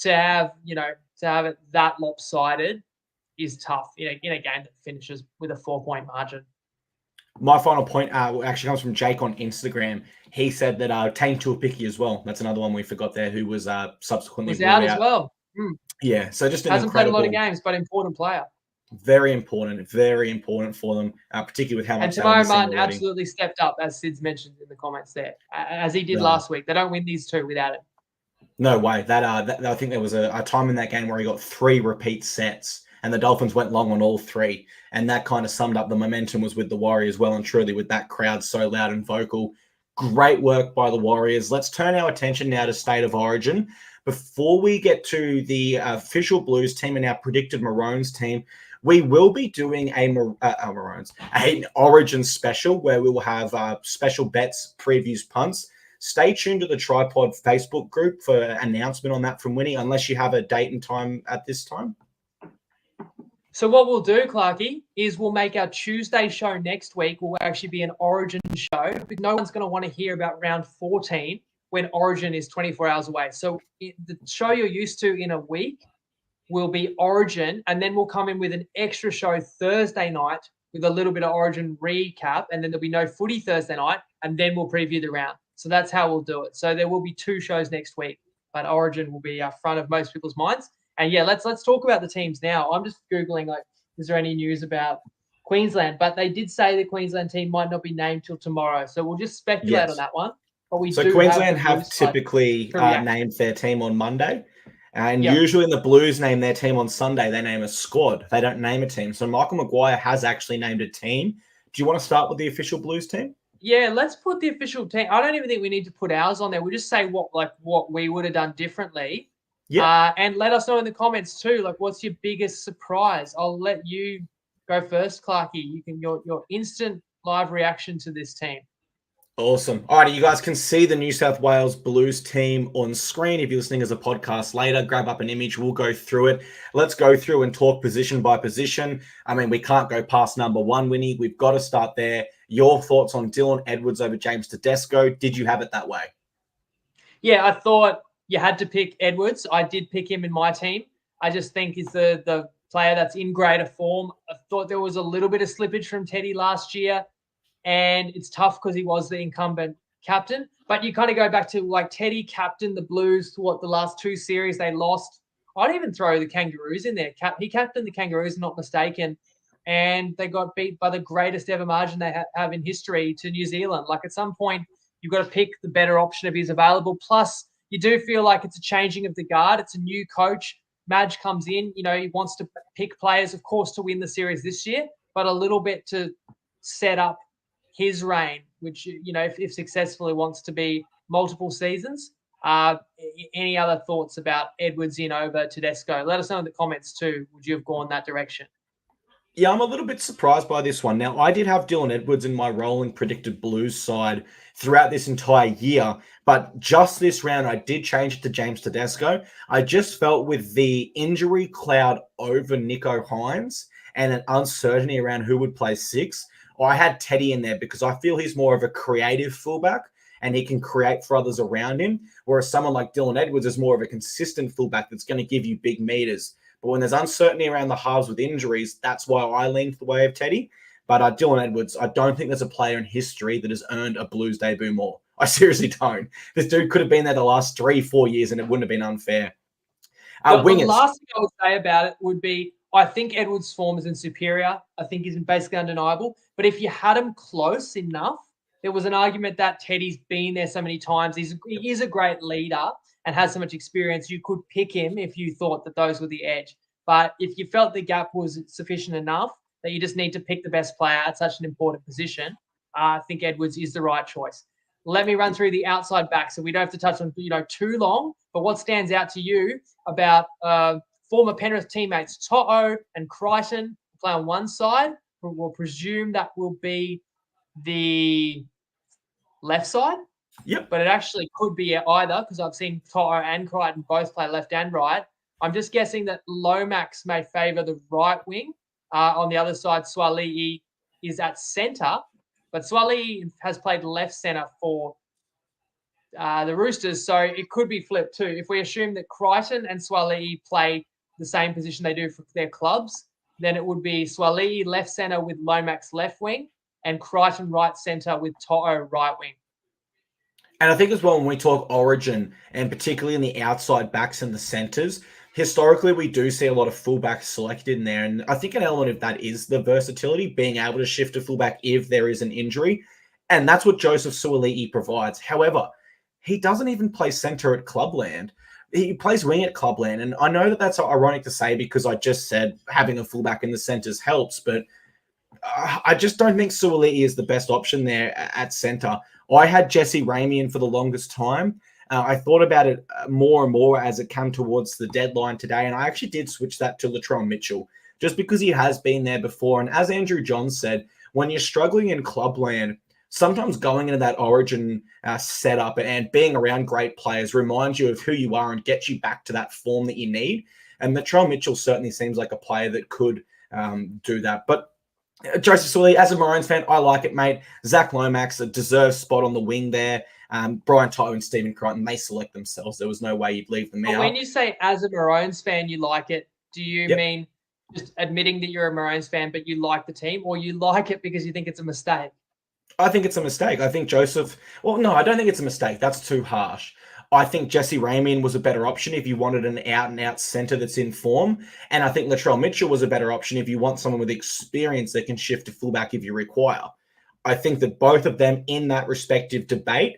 to have it that lopsided is tough in a game that finishes with a 4-point margin. My final point actually comes from Jake on Instagram. He said that Tane Tuapiki as well. That's another one we forgot there, who was subsequently out as well. Yeah, so just hasn't played a lot of games, but important player. Very important for them, particularly with how much. And Tamari Martin absolutely stepped up, as Sid's mentioned in the comments there, as he did last week. They don't win these 2 without him. No way. That I think there was a time in that game where he got 3 repeat sets, and the Dolphins went long on all 3, and that kind of summed up the momentum was with the Warriors well and truly with that crowd so loud and vocal. Great work by the Warriors. Let's turn our attention now to State of Origin. Before we get to the official Blues team and our predicted Maroons team, we will be doing an Origin special where we will have special bets, previews, punts. Stay tuned to the TryPod Facebook group for an announcement on that from Winnie, unless you have a date and time at this time. So what we'll do, Clarky, is we'll make our Tuesday show next week will actually be an Origin show. But no one's going to want to hear about round 14 when Origin is 24 hours away. So the show you're used to in a week will be Origin, and then we'll come in with an extra show Thursday night with a little bit of Origin recap, and then there'll be no footy Thursday night, and then we'll preview the round. So that's how we'll do it. So there will be 2 shows next week, but Origin will be front of most people's minds. And yeah, let's talk about the teams now. I'm just Googling, is there any news about Queensland? But they did say the Queensland team might not be named till tomorrow. So we'll just speculate on that one. But Queensland have typically named their team on Monday. And usually in the Blues name their team on Sunday, they name a squad. They don't name a team. So Michael Maguire has actually named a team. Do you want to start with the official Blues team? Yeah, let's put the official team. I don't even think we need to put ours on there. We'll just say what we would have done differently. Yeah. And let us know in the comments too, what's your biggest surprise? I'll let you go first, Clarky. You can your instant live reaction to this team. Awesome. All right, you guys can see the New South Wales Blues team on screen. If you're listening as a podcast later, grab up an image. We'll go through it. Let's go through and talk position by position. I mean, we can't go past number 1, Winnie. We've got to start there. Your thoughts on Dylan Edwards over James Tedesco. Did you have it that way? Yeah, I thought you had to pick Edwards. I did pick him in my team. I just think is the player that's in greater form. I thought there was a little bit of slippage from Teddy last year, and it's tough because he was the incumbent captain. But you kind of go back to like Teddy captained the Blues to what the last 2 series they lost. I'd even throw the Kangaroos in there. He captained the Kangaroos, not mistaken, and they got beat by the greatest ever margin they have in history to New Zealand. Like at some point, you've got to pick the better option if he's available. Plus, you do feel like it's a changing of the guard. It's a new coach. Madge comes in, he wants to pick players, of course, to win the series this year, but a little bit to set up his reign, which, if successful, he wants to be multiple seasons. Any other thoughts about Edwards in over Tedesco? Let us know in the comments too. Would you have gone that direction? Yeah, I'm a little bit surprised by this one. Now, I did have Dylan Edwards in my rolling predicted Blues side throughout this entire year, but just this round, I did change it to James Tedesco. I just felt with the injury cloud over Nico Hines and an uncertainty around who would play 6, I had Teddy in there because I feel he's more of a creative fullback and he can create for others around him, whereas someone like Dylan Edwards is more of a consistent fullback that's going to give you big meters. But when there's uncertainty around the halves with injuries, that's why I leaned the way of Teddy. But Dylan Edwards, I don't think there's a player in history that has earned a Blues debut more. I seriously don't. This dude could have been there the last 3-4 years and it wouldn't have been unfair. The Wingers. last thing I would say about it would be, I think Edwards' form is superior. I think he's basically undeniable. But if you had him close enough, there was an argument that Teddy's been there so many times. He is a great leader and has so much experience. You could pick him if you thought that those were the edge. But if you felt the gap was sufficient enough that you just need to pick the best player at such an important position, I think Edwards is the right choice. Let me run through the outside back so we don't have to touch on too long. But what stands out to you about former Penrith teammates To'o and Crichton play on one side? We'll presume that will be the left side. Yep. But it actually could be either because I've seen To'o and Crichton both play left and right. I'm just guessing that Lomax may favour the right wing. On the other side, Swali'i is at centre, but Swali'i has played left centre for the Roosters, so it could be flipped too. If we assume that Crichton and Swali'i play the same position they do for their clubs, then it would be Swali'i left centre with Lomax left wing and Crichton right centre with To'o right wing. And I think as well, when we talk origin, and particularly in the outside backs and the centres, historically we do see a lot of fullbacks selected in there. And I think an element of that is the versatility, being able to shift a fullback if there is an injury. And that's what Joseph Suaalii provides. However, he doesn't even play centre at Clubland. He plays wing at Clubland. And I know that that's ironic to say because I just said having a fullback in the centres helps, but I just don't think Suaalii is the best option there at centre. I had Jesse Ramien for the longest time. I thought about it more and more as it came towards the deadline today, and I actually did switch that to Latrell Mitchell just because he has been there before. And as Andrew Johns said, when you're struggling in Clubland, sometimes going into that origin setup and being around great players reminds you of who you are and gets you back to that form that you need. And Latrell Mitchell certainly seems like a player that could do that. But Joseph Suaalii, as a Maroons fan, I like it, mate. Zach Lomax, a deserved spot on the wing there. Brian To'o and Stephen Crichton, they select themselves. There was no way you'd leave them out. When you say as a Maroons fan you like it, do you mean just admitting that you're a Maroons fan but you like the team, or you like it because you think it's a mistake? I think it's a mistake. I think no, I don't think it's a mistake. That's too harsh. I think Jesse Ramien was a better option if you wanted an out-and-out centre that's in form. And I think Latrell Mitchell was a better option if you want someone with experience that can shift to fullback if you require. I think that both of them in that respective debate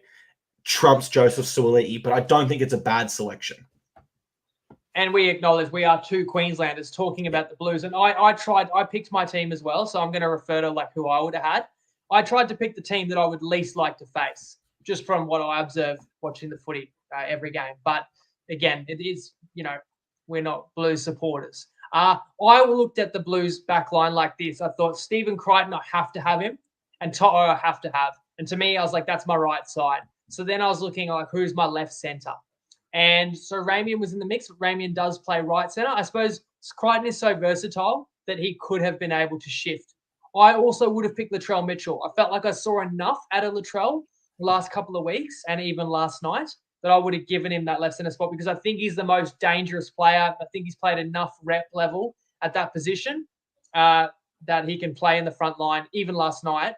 trumps Joseph Suaalii, but I don't think it's a bad selection. And we acknowledge we are two Queenslanders talking about the Blues. And I picked my team as well, so I'm going to refer to like who I would have had. I tried to pick the team that I would least like to face, just from what I observe watching the footy every game. But again, it is, we're not Blues supporters. I looked at the Blues back line like this. I thought Stephen Crichton, I have to have him, and To'o I have to have. And to me, I was like, that's my right side. So then I was looking like, who's my left centre? And so Ramien was in the mix, but Ramien does play right centre. I suppose Crichton is so versatile that he could have been able to shift. I also would have picked Latrell Mitchell. I felt like I saw enough out of Latrell the last couple of weeks and even last night that I would have given him that left center spot because I think he's the most dangerous player. I think he's played enough rep level at that position that he can play in the front line. Even last night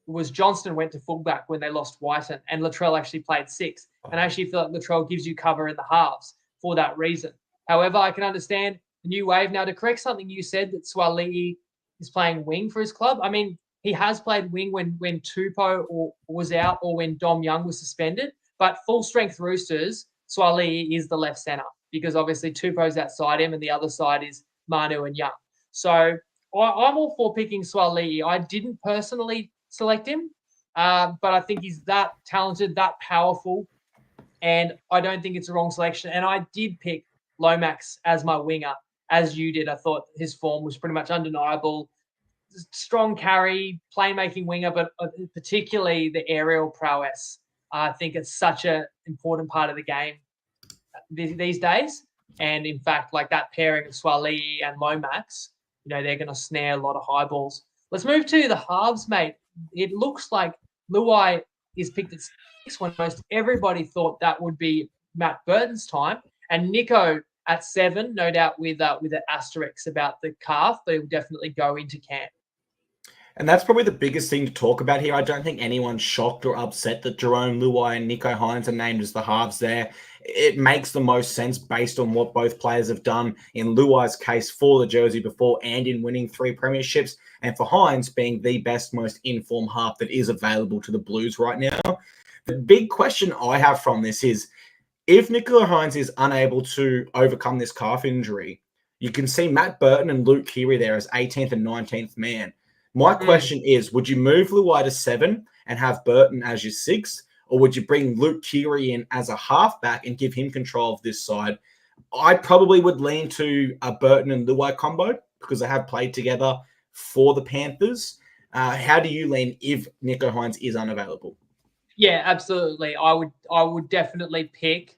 was Johnston went to fullback when they lost Whiten, and Latrell actually played 6. And I actually feel like Latrell gives you cover in the halves for that reason. However, I can understand the new wave. Now, to correct something you said that Swali'i is playing wing for his club, I mean, he has played wing when Tupou was out or when Dom Young was suspended. But full-strength Roosters, Swali'i is the left centre because obviously Tupou's outside him and the other side is Manu and Young. So I'm all for picking Swali'i. I didn't personally select him, but I think he's that talented, that powerful, and I don't think it's a wrong selection. And I did pick Lomax as my winger, as you did. I thought his form was pretty much undeniable. Strong carry, playmaking winger, but particularly the aerial prowess. I think it's such an important part of the game these days. And in fact, like that pairing of Swali'i and Lomax, they're going to snare a lot of high balls. Let's move to the halves, mate. It looks like Luai is picked at 6 when most everybody thought that would be Matt Burton's time. And Nico at 7, no doubt with an asterisk about the calf, but he'll definitely go into camp. And that's probably the biggest thing to talk about here. I don't think anyone's shocked or upset that Jerome Luai and Nico Hines are named as the halves there. It makes the most sense based on what both players have done in Luai's case for the jersey before and in winning 3 premierships, and for Hines being the best, most informed half that is available to the Blues right now. The big question I have from this is, if Nico Hines is unable to overcome this calf injury, you can see Matt Burton and Luke Keary there as 18th and 19th man. My question is, would you move Luai to 7 and have Burton as your 6th, or would you bring Luke Keary in as a halfback and give him control of this side? I probably would lean to a Burton and Luai combo because they have played together for the Panthers. How do you lean if Nico Hines is unavailable? Yeah, absolutely. I would definitely pick,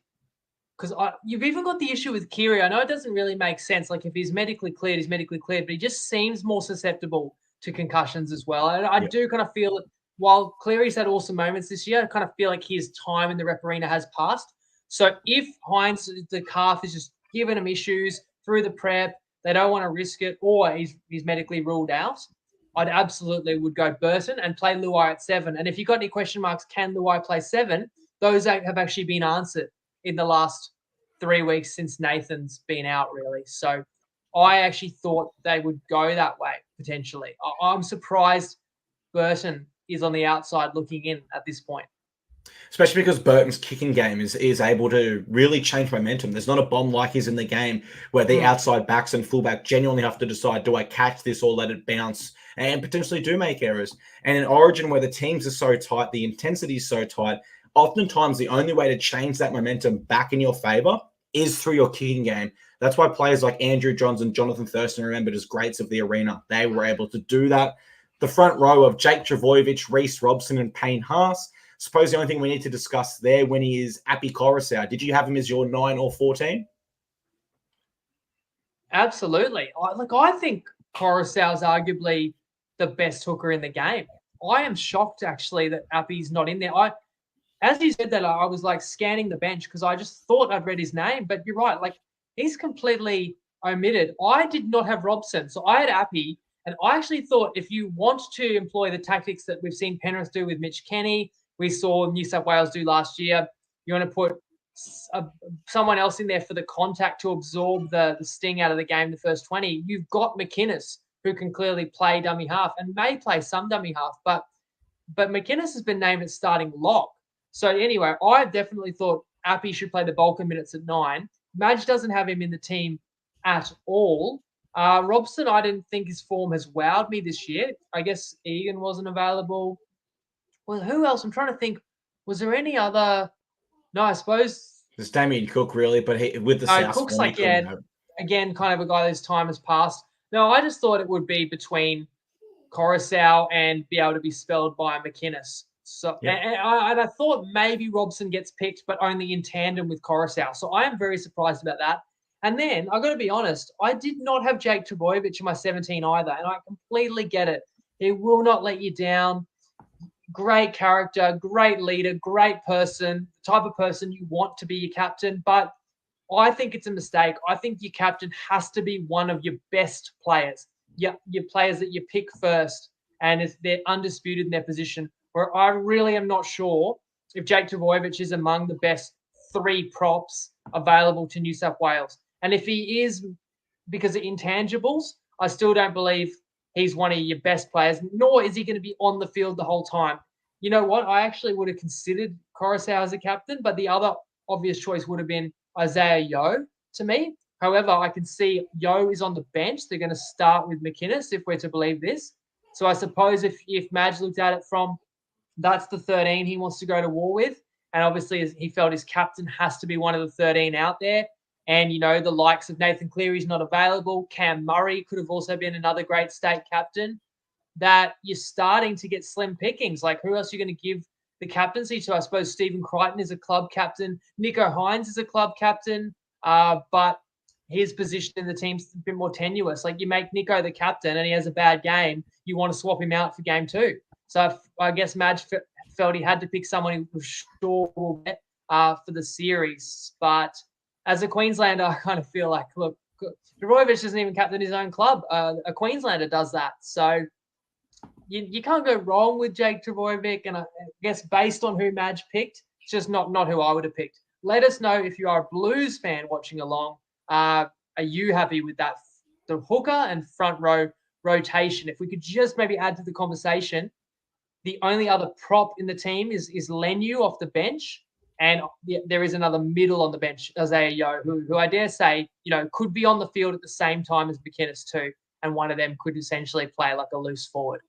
because you've even got the issue with Keary. I know it doesn't really make sense. Like if he's medically cleared, but he just seems more susceptible to concussions as well. And I do kind of feel that while Cleary's had awesome moments this year, I kind of feel like his time in the rep arena has passed. So if Hines, the calf is just giving him issues through the prep, they don't want to risk it, or he's medically ruled out, I'd absolutely would go Burton and play Luai at 7. And if you've got any question marks, can Luai play 7? Those have actually been answered in the last 3 weeks since Nathan's been out, really. So I actually thought they would go that way, potentially. I'm surprised Burton is on the outside looking in at this point. Especially because Burton's kicking game is able to really change momentum. There's not a bomb like he's in the game where the outside backs and fullback genuinely have to decide, do I catch this or let it bounce, and potentially do make errors. And in Origin, where the teams are so tight, the intensity is so tight, oftentimes the only way to change that momentum back in your favor is through your kicking game. That's why players like Andrew Johns and Jonathan Thurston are remembered as greats of the arena. They were able to do that. The front row of Jake Trbojevic, Reece Robson, and Payne Haas. Suppose the only thing we need to discuss there when he is Api Coruscant. Did you have him as your 9 or 14? Absolutely. I think Coruscant's arguably the best hooker in the game. I am shocked, actually, that Api's not in there. As you said that, I was like scanning the bench because I just thought I'd read his name. But you're right. Like, he's completely omitted. I did not have Robson. So I had Api. And I actually thought if you want to employ the tactics that we've seen Penrith do with Mitch Kenny, we saw New South Wales do last year, you want to put someone else in there for the contact to absorb the sting out of the game, the first 20. You've got McInnes, who can clearly play dummy half and may play some dummy half, but McInnes has been named as starting lock. So anyway, I definitely thought Api should play the bulk of minutes at 9. Madge doesn't have him in the team at all. Robson, I didn't think his form has wowed me this year. I guess Egan wasn't available. Well, who else? I'm trying to think. Was there any other? No, I suppose. There's Damien Cook, really, but with the South. Cook's like, again, kind of a guy whose time has passed. No, I just thought it would be between Coruscant and be able to be spelled by McInnes. So, and I thought maybe Robson gets picked, but only in tandem with Coruscant. So I am very surprised about that. And then, I've got to be honest, I did not have Jake Trbojevic in my 17 either, and I completely get it. He will not let you down. great character, great leader, great person, the type of person you want to be your captain. But I think it's a mistake. I think your captain has to be one of your best players, your players that you pick first, and they're undisputed in their position. Where I really am not sure if Jake Trbojevic is among the best 3 props available to New South Wales. And if he is, because of intangibles, I still don't believe he's one of your best players, nor is he going to be on the field the whole time. You know what? I actually would have considered Coruscant as a captain, but the other obvious choice would have been Isaiah Yeo to me. However, I can see Yeo is on the bench. They're going to start with McInnes if we're to believe this. So I suppose if Madge looked at it from that's the 13 he wants to go to war with, and obviously he felt his captain has to be one of the 13 out there. And, you know, the likes of Nathan Cleary's not available. Cam Murray could have also been another great state captain. That you're starting to get slim pickings. Like, who else are you going to give the captaincy to? I suppose Stephen Crichton is a club captain. Nico Hines is a club captain. But his position in the team's a bit more tenuous. Like, you make Nico the captain and he has a bad game, you want to swap him out for game 2. So I guess Madge felt he had to pick someone he was sure will get for the series. But as a Queenslander, I kind of feel like, look, Trbojevic doesn't even captain his own club. A Queenslander does that. So you can't go wrong with Jake Trbojevic. And I guess based on who Madge picked, it's just not who I would have picked. Let us know if you are a Blues fan watching along. Are you happy with that? The hooker and front row rotation. If we could just maybe add to the conversation, the only other prop in the team is Lenu off the bench. And there is another middle on the bench, Isaiah Yeo, who I dare say, you know, could be on the field at the same time as McInnes too. And one of them could essentially play like a loose forward.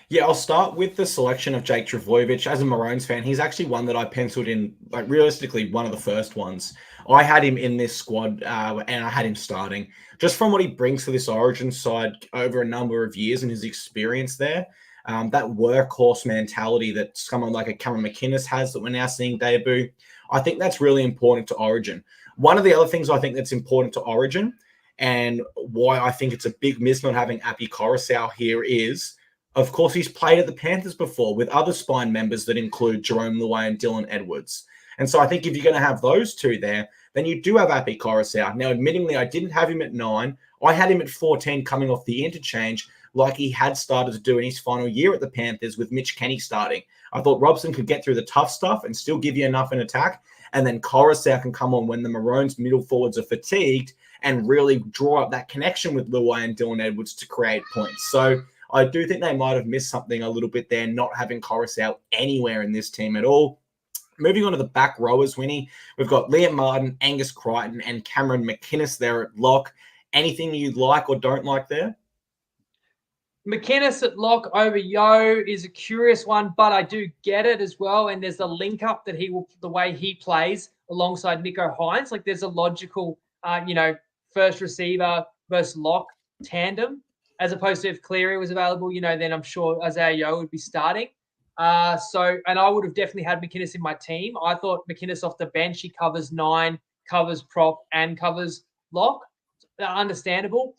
Yeah, I'll start with the selection of Jake Trbojevic. As a Maroons fan, he's actually one that I penciled in, like realistically, one of the first ones. I had him in this squad and I had him starting. Just from what he brings to this Origin side over a number of years and his experience there, that workhorse mentality that someone like a Cameron McInnes has that we're now seeing debut, I think that's really important to Origin. One of the other things I think that's important to Origin and why I think it's a big miss not having Api Coruscant here is, of course, he's played at the Panthers before with other spine members that include Jerome Luai and Dylan Edwards. And so I think if you're going to have those two there, then you do have Api Coruscant. Now, admittingly, I didn't have him at 9. I had him at 14 coming off the interchange like he had started to do in his final year at the Panthers with Mitch Kenny starting. I thought Robson could get through the tough stuff and still give you enough in attack. And then Coruscant can come on when the Maroons middle forwards are fatigued and really draw up that connection with Luai and Dylan Edwards to create points. So I do think they might have missed something a little bit there, not having Coruscant anywhere in this team at all. Moving on to the back rowers, Winnie, we've got Liam Martin, Angus Crichton, and Cameron McInnes there at lock. Anything you like or don't like there? McInnes at lock over Yeo is a curious one, but I do get it as well. And there's a link up that the way he plays alongside Nico Hines. Like there's a logical, first receiver versus lock tandem, as opposed to if Cleary was available, then I'm sure Isaiah Yeo would be starting. And I would have definitely had McInnes in my team. I thought McInnes off the bench, he covers 9, covers prop, and covers lock. Understandable.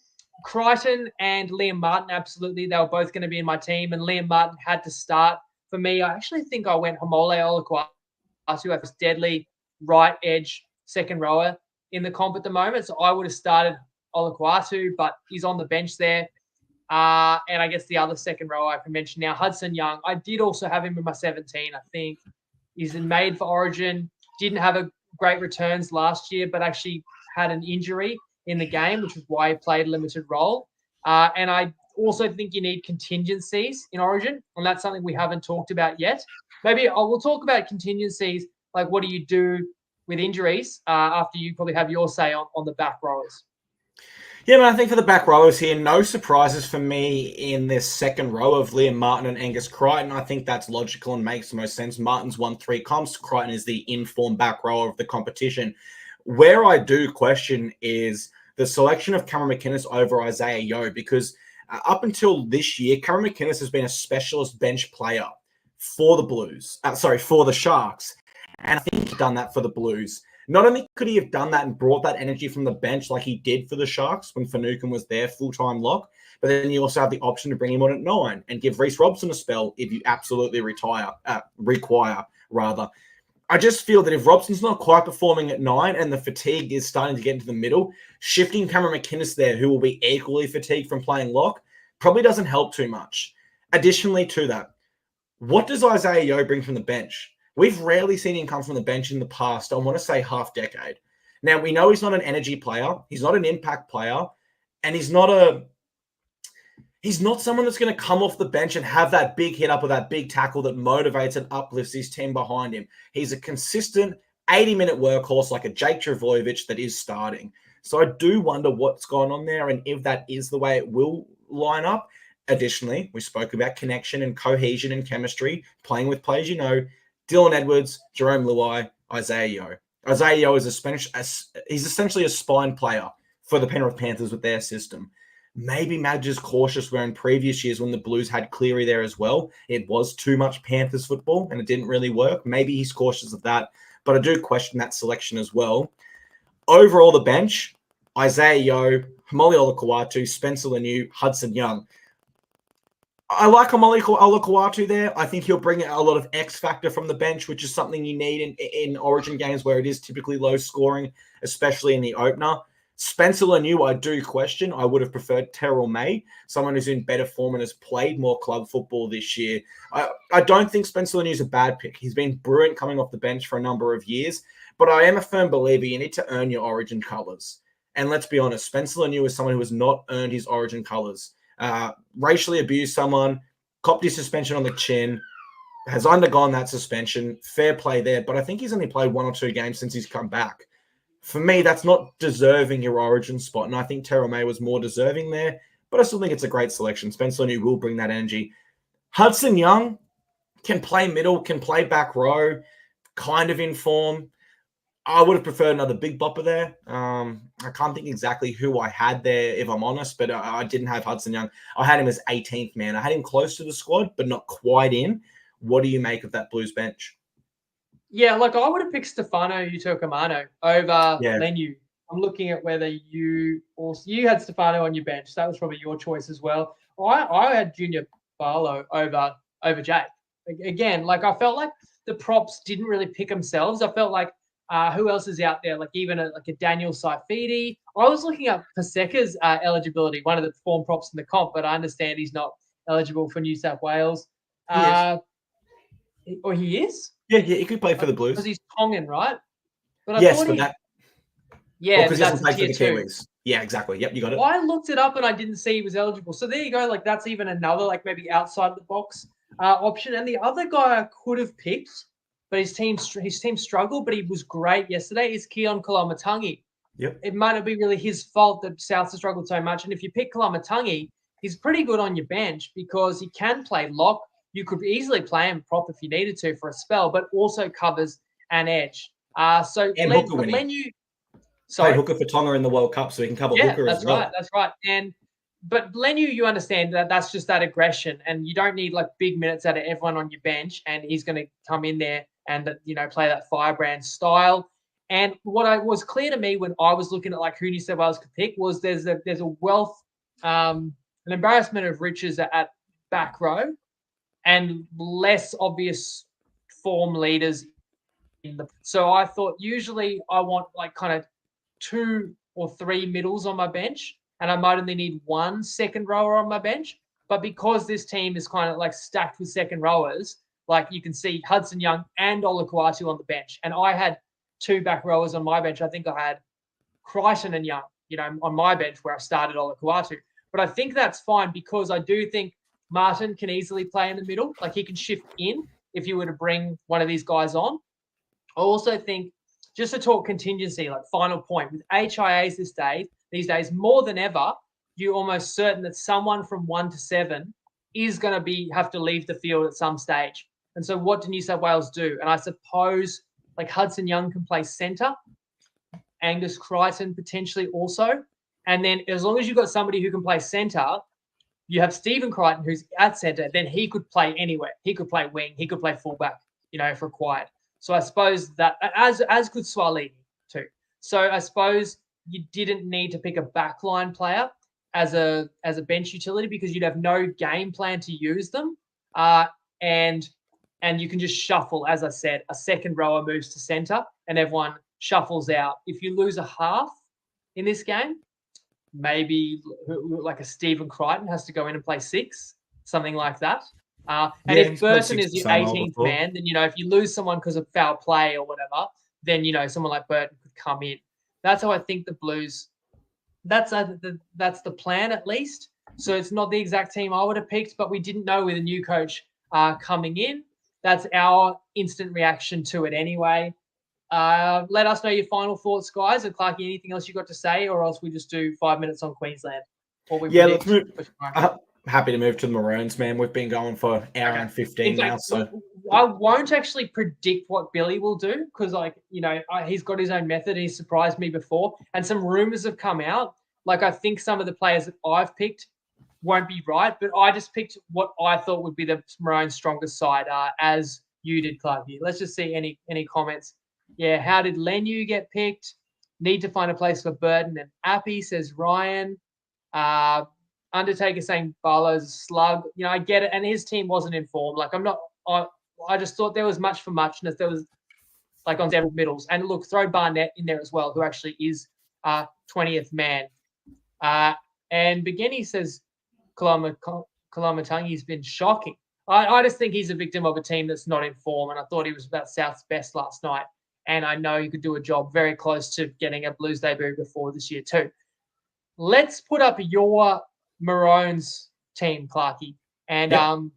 Crichton and Liam Martin, absolutely. They were both going to be in my team, and Liam Martin had to start. For me, I actually think I went Hamole Olakwatu, who has deadly right edge second rower in the comp at the moment. So I would have started Olakwatu, but he's on the bench there. And I guess the other second row I can mention now, Hudson Young. I did also have him in my 17, I think. He's made for Origin. Didn't have a great returns last year, but actually had an injury in the game, which is why he played a limited role. And I also think you need contingencies in Origin, and that's something we haven't talked about yet. Maybe we'll talk about contingencies, like what do you do with injuries after you probably have your say on the back rowers. Yeah, man, I think for the back rowers here, no surprises for me in this second row of Liam Martin and Angus Crichton. I think that's logical and makes the most sense. Martin's won 3 comps. Crichton is the informed back rower of the competition. Where I do question is the selection of Cameron McInnes over Isaiah Yeo, because up until this year, Cameron McInnes has been a specialist bench player for the Sharks. And I think he's done that for the Blues. Not only could he have done that and brought that energy from the bench like he did for the Sharks when Finucane was there full-time lock, but then you also have the option to bring him on at 9 and give Reece Robson a spell if you absolutely require. I just feel that if Robson's not quite performing at 9 and the fatigue is starting to get into the middle, shifting Cameron McInnes there, who will be equally fatigued from playing lock, probably doesn't help too much. Additionally to that, what does Isaiah Yeo bring from the bench? We've rarely seen him come from the bench in the past, I want to say half decade. Now, we know he's not an energy player. He's not an impact player. And he's not someone that's going to come off the bench and have that big hit up or that big tackle that motivates and uplifts his team behind him. He's a consistent 80-minute workhorse like a Jake Travojevic that is starting. So I do wonder what's going on there and if that is the way it will line up. Additionally, we spoke about connection and cohesion and chemistry, playing with players Dylan Edwards, Jerome Luai, Isaiah Yeo. Isaiah Yeo is he's essentially a spine player for the Penrith Panthers with their system. Maybe Madge is cautious where in previous years when the Blues had Cleary there as well, it was too much Panthers football and it didn't really work. Maybe he's cautious of that, but I do question that selection as well. Overall, the bench, Isaiah Yeo, Hamoli Olakau'atu, Spencer Leniu, Hudson Young. I like Hamoli Olakau'atu there. I think he'll bring a lot of X factor from the bench, which is something you need in Origin games where it is typically low scoring, especially in the opener. Spencer Leniu, I do question. I would have preferred Terrell May, someone who's in better form and has played more club football this year. I don't think Spencer Leniu is a bad pick. He's been brilliant coming off the bench for a number of years, but I am a firm believer you need to earn your Origin colours. And let's be honest, Spencer Leniu is someone who has not earned his Origin colours. Racially abused someone, copped his suspension on the chin, has undergone that suspension. Fair play there, but I think he's only played 1 or 2 games since he's come back. For me, that's not deserving your Origin spot, and I think Terrell May was more deserving there, but I still think it's a great selection. Spencer Leniu will bring that energy. Hudson Young can play middle, can play back row, kind of in form. I would have preferred another big bopper there. I can't think exactly who I had there, if I'm honest, but I didn't have Hudson Young. I had him as 18th man. I had him close to the squad, but not quite in. What do you make of that Blues bench? Yeah, like I would have picked Stefano Utoikamanu over Leniu. I'm looking at whether you had Stefano on your bench. So that was probably your choice as well. I had Junior Barlow over Jake. Again, like I felt like the props didn't really pick themselves. I felt like who else is out there? Like even a Daniel Saifidi. I was looking at Paseka's eligibility, one of the form props in the comp, but I understand he's not eligible for New South Wales. Or he is? Yeah, he could play for the Blues. Because he's Tongan, right? But because he that's hasn't played for the tier 2. Kiwis. Yeah, exactly. Yep, you got it. I looked it up and I didn't see he was eligible. So there you go. Like that's even another maybe outside the box option. And the other guy I could have picked, but his team struggled, but he was great yesterday, is Keon Kalamatangi. Yep. It might not be really his fault that Souths have struggled so much. And if you pick Kalamatangi, he's pretty good on your bench because he can play lock. You could easily play him prop if you needed to for a spell, but also covers an edge. And hooker winning. Played hooker for Tonga in the World Cup, so he can cover hooker as well. That's right. But Leniu, you understand that's just that aggression, and you don't need big minutes out of everyone on your bench, and he's going to come in there and play that firebrand style. And what was clear to me when I was looking at who New South Wales could pick was there's a wealth, an embarrassment of riches at back row, and less obvious form leaders so I thought usually I want kind of 2 or 3 middles on my bench, and I might only need 1 second rower on my bench. But because this team is kind of stacked with second rowers, you can see Hudson Young and Olakau'atu on the bench, and I had 2 back rowers on my bench. I think I had Crichton and Young, on my bench where I started Olakau'atu. But I think that's fine because I do think Martin can easily play in the middle. He can shift in if you were to bring one of these guys on. I also think, just to talk contingency, final point, with HIAs these days, more than ever, you're almost certain that someone from 1 to 7 is going to have to leave the field at some stage. And so what do New South Wales do? And I suppose Hudson Young can play centre, Angus Crichton potentially also. And then as long as you've got somebody who can play centre, you have Stephen Crichton who's at centre, then he could play anywhere. He could play wing. He could play fullback, if required. So I suppose that as could Swalini too. So I suppose you didn't need to pick a backline player as a bench utility because you'd have no game plan to use them, and you can just shuffle. As I said, a second rower moves to center, and everyone shuffles out. If you lose a half in this game, maybe like a Stephen Crichton has to go in and play 6, something like that. And if Burton is your 18th man, then, if you lose someone because of foul play or whatever, then, someone like Burton could come in. That's how I think the Blues, that's the plan at least. So it's not the exact team I would have picked, but we didn't know with a new coach coming in. That's our instant reaction to it anyway. Let us know your final thoughts, guys. And Clarky, anything else you got to say, or else we just do 5 minutes on Queensland? Let's move. Happy to move to the Maroons, man. We've been going for an hour and 15 now. So I won't actually predict what Billy will do because, he's got his own method. He's surprised me before. And some rumors have come out. Like, I think some of the players that I've picked won't be right, but I just picked what I thought would be the Maroons' strongest side, as you did, Clarky. Let's just see any comments. Yeah, how did Lenu get picked? Need to find a place for Burton and Appy, says Ryan. Undertaker saying Barlow's a slug. I get it. And his team wasn't informed. Like, I just thought there was much for muchness. There was, like, on several middles. And look, throw Barnett in there as well, who actually is 20th man. And Begeni says Kalamatangi's been shocking. I just think he's a victim of a team that's not in form. And I thought he was about South's best last night. And I know he could do a job very close to getting a Blues debut before this year too. Let's put up your Maroons team, Clarky. And I'm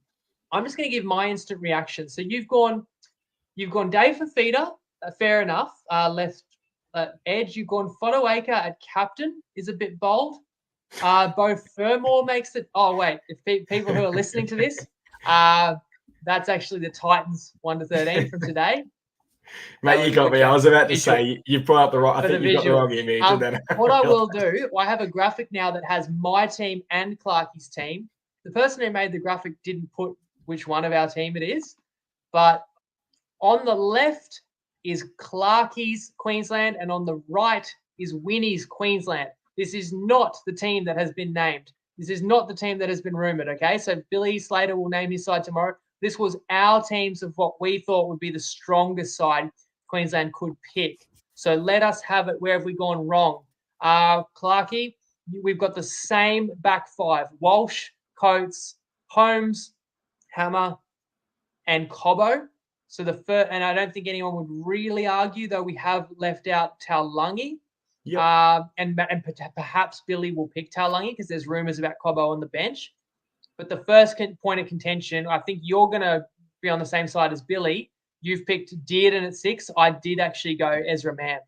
just going to give my instant reaction. So you've gone Dave Fafita, fair enough. Left edge. You've gone Fotoaker at captain, is a bit bold. Bo Fermor makes it. Oh wait, if people who are listening to this, that's actually the Titans 1-13 from today. Mate, you got me. I was about to say you brought up the right. I think you got the wrong image. What I will do, I have a graphic now that has my team and Clarky's team. The person who made the graphic didn't put which one of our team it is, but on the left is Clarky's Queensland, and on the right is Winnie's Queensland. This is not the team that has been named. This is not the team that has been rumored. Okay, so Billy Slater will name his side tomorrow. This was our teams of what we thought would be the strongest side Queensland could pick. So let us have it. Where have we gone wrong? Clarky, we've got the same back five: Walsh, Coates, Holmes, Hammer, and Cobbo. So the first, and I don't think anyone would really argue, though we have left out Taulagi. Yep. And perhaps Billy will pick Taulagi because there's rumours about Cobbo on the bench. But the first point of contention, I think you're going to be on the same side as Billy. You've picked Dearden at 6. I did actually go Ezra Mam.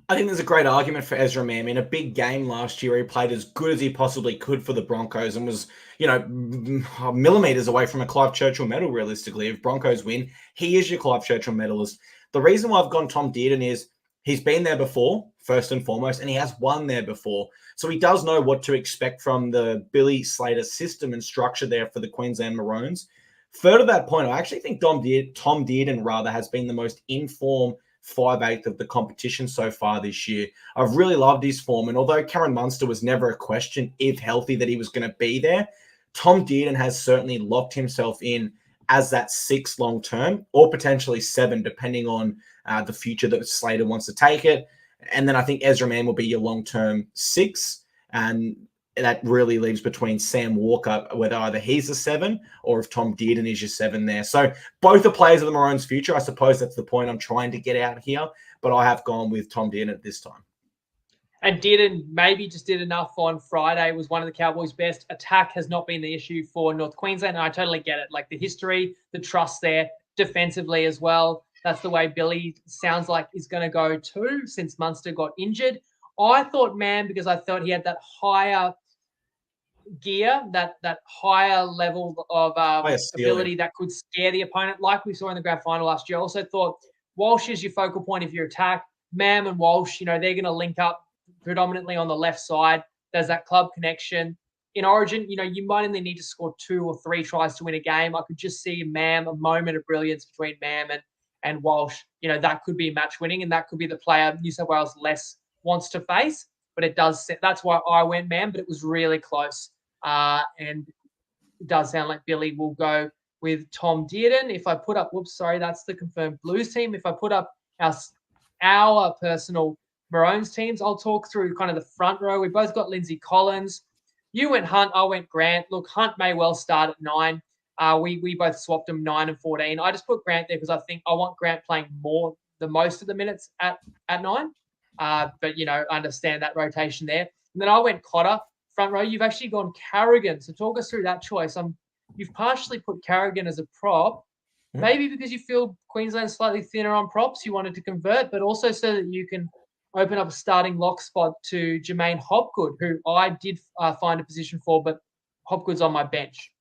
I think there's a great argument for Ezra Mam. In a big game last year, he played as good as he possibly could for the Broncos and was, millimeters away from a Clive Churchill medal, realistically. If Broncos win, he is your Clive Churchill medalist. The reason why I've gone Tom Dearden is he's been there before, first and foremost, and he has won there before. So he does know what to expect from the Billy Slater system and structure there for the Queensland Maroons. Further to that point, I actually think Tom Dearden has been the most in-form 5/8 of the competition so far this year. I've really loved his form, and although Cameron Munster was never a question, if healthy, that he was going to be there, Tom Dearden has certainly locked himself in as that 6 long-term, or potentially 7, depending on the future that Slater wants to take it. And then I think Ezra Mam will be your long-term 6, and that really leaves between Sam Walker, whether either he's a 7 or if Tom Dearden is your 7 there. So both are players of the Maroons' future. I suppose that's the point I'm trying to get out here, but I have gone with Tom Dearden at this time. And Dearden maybe just did enough on Friday, was one of the Cowboys' best. Attack has not been the issue for North Queensland, and I totally get it. Like the history, the trust there, defensively as well. That's the way Billy sounds like is going to go too, since Munster got injured. I thought, man, because I thought he had that higher gear, that higher level of ability that could scare the opponent, like we saw in the grand final last year. I also thought Walsh is your focal point of your attack. Mam and Walsh, they're going to link up predominantly on the left side. There's that club connection. In Origin, you might only need to score 2 or 3 tries to win a game. I could just see a moment of brilliance between Mam and Walsh, that could be match winning, and that could be the player New South Wales less wants to face. But that's why I went man, but it was really close. And it does sound like Billy will go with Tom Dearden. If I put up, that's the confirmed Blues team. If I put up our personal Maroons teams, I'll talk through kind of the front row. We both got Lindsay Collins. You went Hunt, I went Grant. Look, Hunt may well start at 9. We both swapped them 9 and 14. I just put Grant there because I think I want Grant playing most of the minutes at 9. But, understand that rotation there. And then I went Cotter, front row. You've actually gone Carrigan. So talk us through that choice. You've partially put Carrigan as a prop, maybe because you feel Queensland's slightly thinner on props, you wanted to convert, but also so that you can open up a starting lock spot to Jermaine Hopgood, who I did find a position for, but Hopgood's on my bench.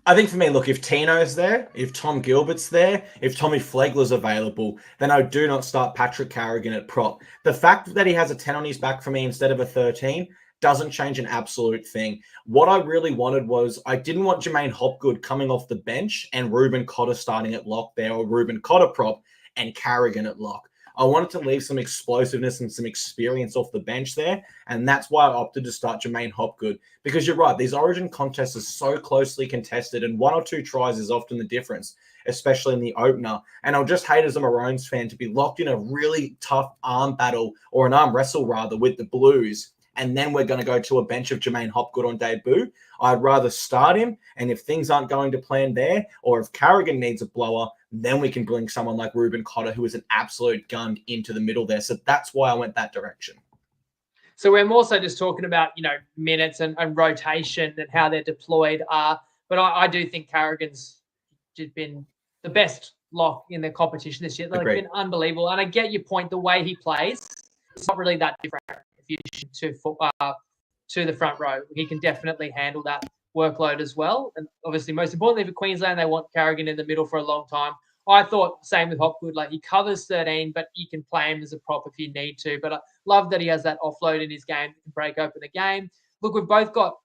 I think for me, look, if Tino's there, if Tom Gilbert's there, if Tommy Flegler's available, then I do not start Patrick Carrigan at prop. The fact that he has a 10 on his back for me instead of a 13 doesn't change an absolute thing. What I really wanted was I didn't want Jermaine Hopgood coming off the bench and Ruben Cotter starting at lock there, or Ruben Cotter prop and Carrigan at lock. I wanted to leave some explosiveness and some experience off the bench there, and that's why I opted to start Jermaine Hopgood. Because you're right, these Origin contests are so closely contested, and 1 or 2 tries is often the difference, especially in the opener. And I'll just hate as a Maroons fan to be locked in a really tough arm battle, or an arm wrestle rather, with the Blues, and then we're going to go to a bench of Jermaine Hopgood on debut. I'd rather start him, and if things aren't going to plan there, or if Carrigan needs a blower, then we can bring someone like Ruben Cotter, who is an absolute gun, into the middle there. So that's why I went that direction. So we're more so just talking about, minutes and rotation and how they're deployed. But I do think Carrigan's just been the best lock in the competition this year. Like, been unbelievable. And I get your point, the way he plays, it's not really that different to the front row. He can definitely handle that workload as well. And obviously, most importantly for Queensland, they want Carrigan in the middle for a long time. I thought same with Hopgood, like he covers 13, but you can play him as a prop if you need to. But I love that he has that offload in his game that can break open the game. Look, we've both got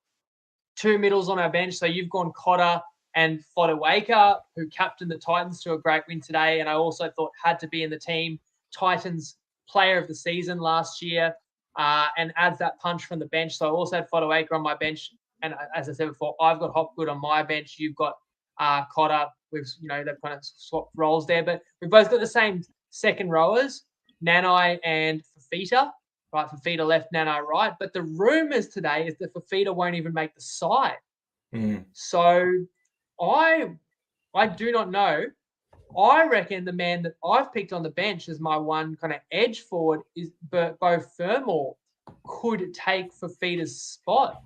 2 middles on our bench. So you've gone Cotter and Fodawaker, who captained the Titans to a great win today. And I also thought had to be in the team. Titans player of the season last year, and adds that punch from the bench. So I also had Fodawaker on my bench. And as I said before, I've got Hopgood on my bench. You've got Cotter. They've kind of swapped roles there, but we've both got the same second rowers, Nanai and Fafita. Right, Fafita left, Nanai right. But the rumours today is that Fafita won't even make the side. So I do not know. I reckon the man that I've picked on the bench as my one kind of edge forward is Bo Fermor could take Fafita's spot.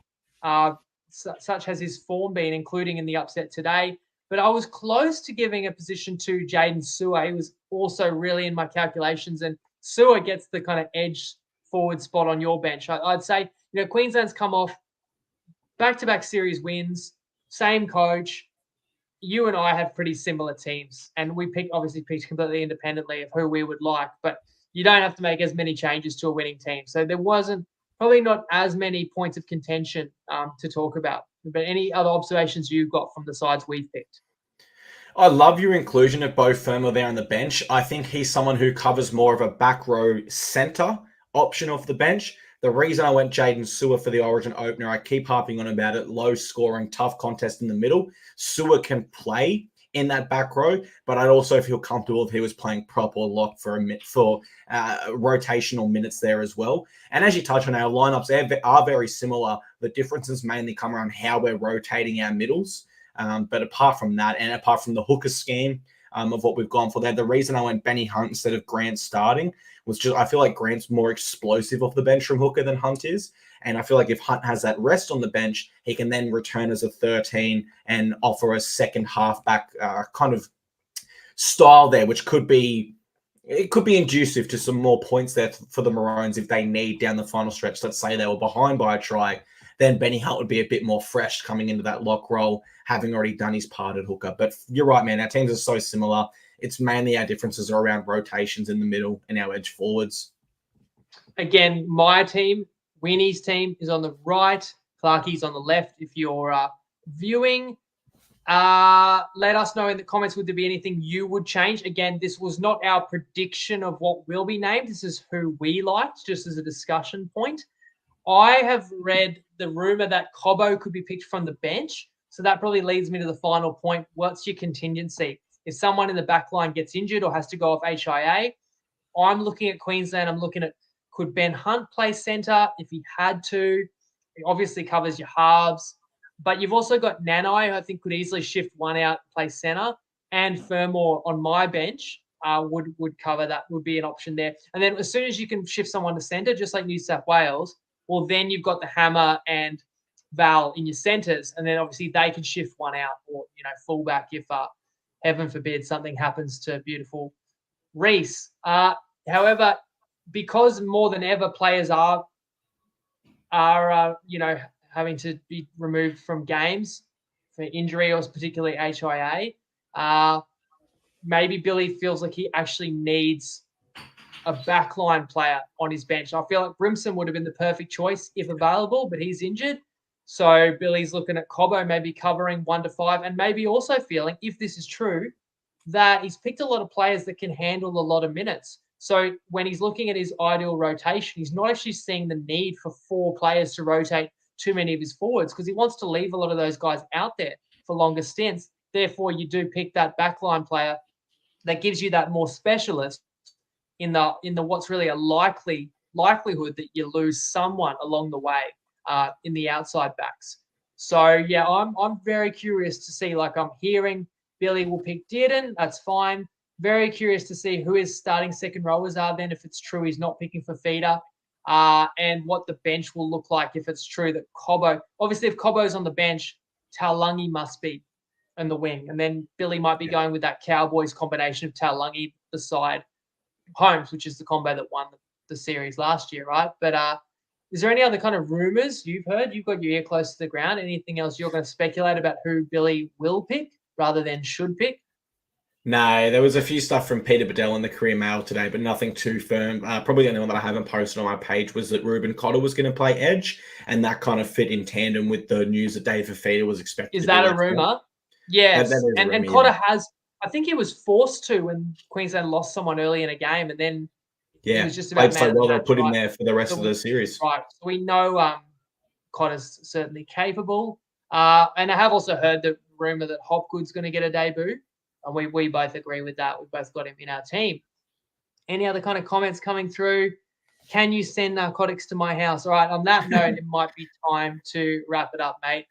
Such has his form been, including in the upset today. But I was close to giving a position to Jaden Sewer. He was also really in my calculations, and Sewer gets the kind of edge forward spot on your bench. I'd say, Queensland's come off back-to-back series wins, same coach. You and I have pretty similar teams, and we obviously picked completely independently of who we would like, but you don't have to make as many changes to a winning team. So there wasn't probably not as many points of contention to talk about. But any other observations you've got from the sides we've picked? I love your inclusion of Bo Fermor there on the bench. I think he's someone who covers more of a back row centre option off the bench. The reason I went Jaden Sewer for the Origin opener, I keep harping on about it, low scoring, tough contest in the middle. Sewer can play in that back row, but I'd also feel comfortable if he was playing prop or lock for rotational minutes there as well. And as you touch on, our lineups are very similar. The differences mainly come around how we're rotating our middles. But apart from that, and apart from the hooker scheme of what we've gone for there, the reason I went Benny Hunt instead of Grant starting was just I feel like Grant's more explosive off the bench from hooker than Hunt is. And I feel like if Hunt has that rest on the bench, he can then return as a 13 and offer a second halfback kind of style there, which could be inducive to some more points there for the Maroons if they need down the final stretch. Let's say they were behind by a try, then Benny Hunt would be a bit more fresh coming into that lock role, having already done his part at hooker. But you're right, man. Our teams are so similar. It's mainly our differences are around rotations in the middle and our edge forwards. Again, my team, Winnie's team, is on the right. Clarkie's on the left if you're viewing. Let us know in the comments, would there be anything you would change? Again, this was not our prediction of what will be named. This is who we liked, just as a discussion point. I have read the rumor that Cobbo could be picked from the bench. So that probably leads me to the final point. What's your contingency? If someone in the back line gets injured or has to go off HIA, I'm looking at Queensland. I'm looking at, could Ben Hunt play centre if he had to? It obviously covers your halves. But you've also got Nanai, who I think could easily shift one out and play centre. And Fermor on my bench would cover that, would be an option there. And then as soon as you can shift someone to centre, just like New South Wales, well, then you've got the Hammer and Val in your centres. And then obviously they can shift one out or, fullback if, heaven forbid, something happens to beautiful Reese. However, because more than ever players are having to be removed from games for injury or particularly HIA, maybe Billy feels like he actually needs a backline player on his bench. I feel like Brimson would have been the perfect choice if available, but he's injured. So Billy's looking at Cobbo maybe covering 1 to 5 and maybe also feeling, if this is true, that he's picked a lot of players that can handle a lot of minutes. So when he's looking at his ideal rotation, he's not actually seeing the need for 4 players to rotate too many of his forwards because he wants to leave a lot of those guys out there for longer stints. Therefore, you do pick that backline player that gives you that more specialist in the what's really a likelihood that you lose someone along the way in the outside backs. So yeah, I'm very curious to see. Like, I'm hearing Billy will pick Dearden. That's fine. Very curious to see who his starting second rowers are then, if it's true he's not picking for feeder, and what the bench will look like if it's true that Cobbo, obviously if Cobbo's on the bench, Taulagi must be in the wing. And then Billy might be going with that Cowboys combination of Taulagi beside Holmes, which is the combo that won the series last year, right? But is there any other kind of rumors you've heard? You've got your ear close to the ground. Anything else you're going to speculate about who Billy will pick rather than should pick? No, there was a few stuff from Peter Bedell in the Career Mail today, but nothing too firm. Probably the only one that I haven't posted on my page was that Ruben Cotter was going to play edge, and that kind of fit in tandem with the news that Dave Fafita was expected. Is that a rumor? Yes, and Cotter has. I think he was forced to when Queensland lost someone early in a game, and then he was just about so well. They'll put him there for the rest of the series. Right, so we know Cotter's certainly capable, and I have also heard the rumor that Hopgood's going to get a debut. And we both agree with that. We both got him in our team. Any other kind of comments coming through? Can you send narcotics to my house? All right, on that note, it might be time to wrap it up, mate.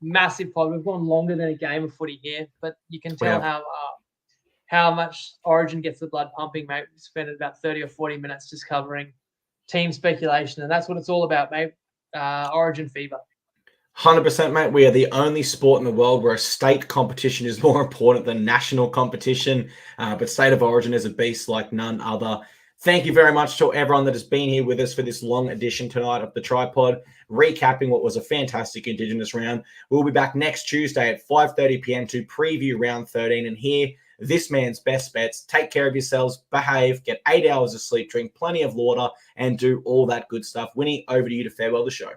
Massive pod. We've gone longer than a game of footy here, but you can tell how much Origin gets the blood pumping, mate. We spent about 30 or 40 minutes just covering team speculation, and that's what it's all about, mate. Origin fever. 100%, mate. We are the only sport in the world where a state competition is more important than national competition. But State of Origin is a beast like none other. Thank you very much to everyone that has been here with us for this long edition tonight of the TryPod, recapping what was a fantastic Indigenous round. We'll be back next Tuesday at 5:30 p.m. to preview round 13 and hear this man's best bets. Take care of yourselves, behave, get 8 hours of sleep, drink plenty of water, and do all that good stuff. Winnie, over to you to farewell the show.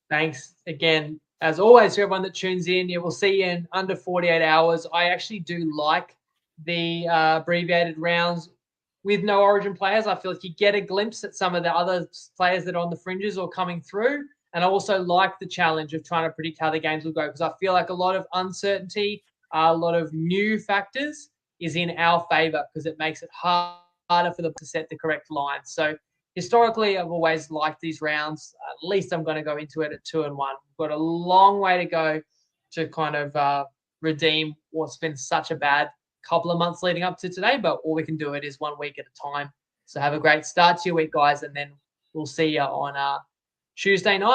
Thanks again, as always, to everyone that tunes in. Yeah, we'll see you in under 48 hours. I actually do like the abbreviated rounds with no Origin players. I feel like you get a glimpse at some of the other players that are on the fringes or coming through. And I also like the challenge of trying to predict how the games will go, because I feel like a lot of uncertainty, a lot of new factors is in our favour, because it makes it harder for them to set the correct line. So historically, I've always liked these rounds. At least I'm going to go into it at 2-1. We've got a long way to go to kind of redeem what's been such a bad couple of months leading up to today, but all we can do it is 1 week at a time. So have a great start to your week, guys, and then we'll see you on Tuesday night.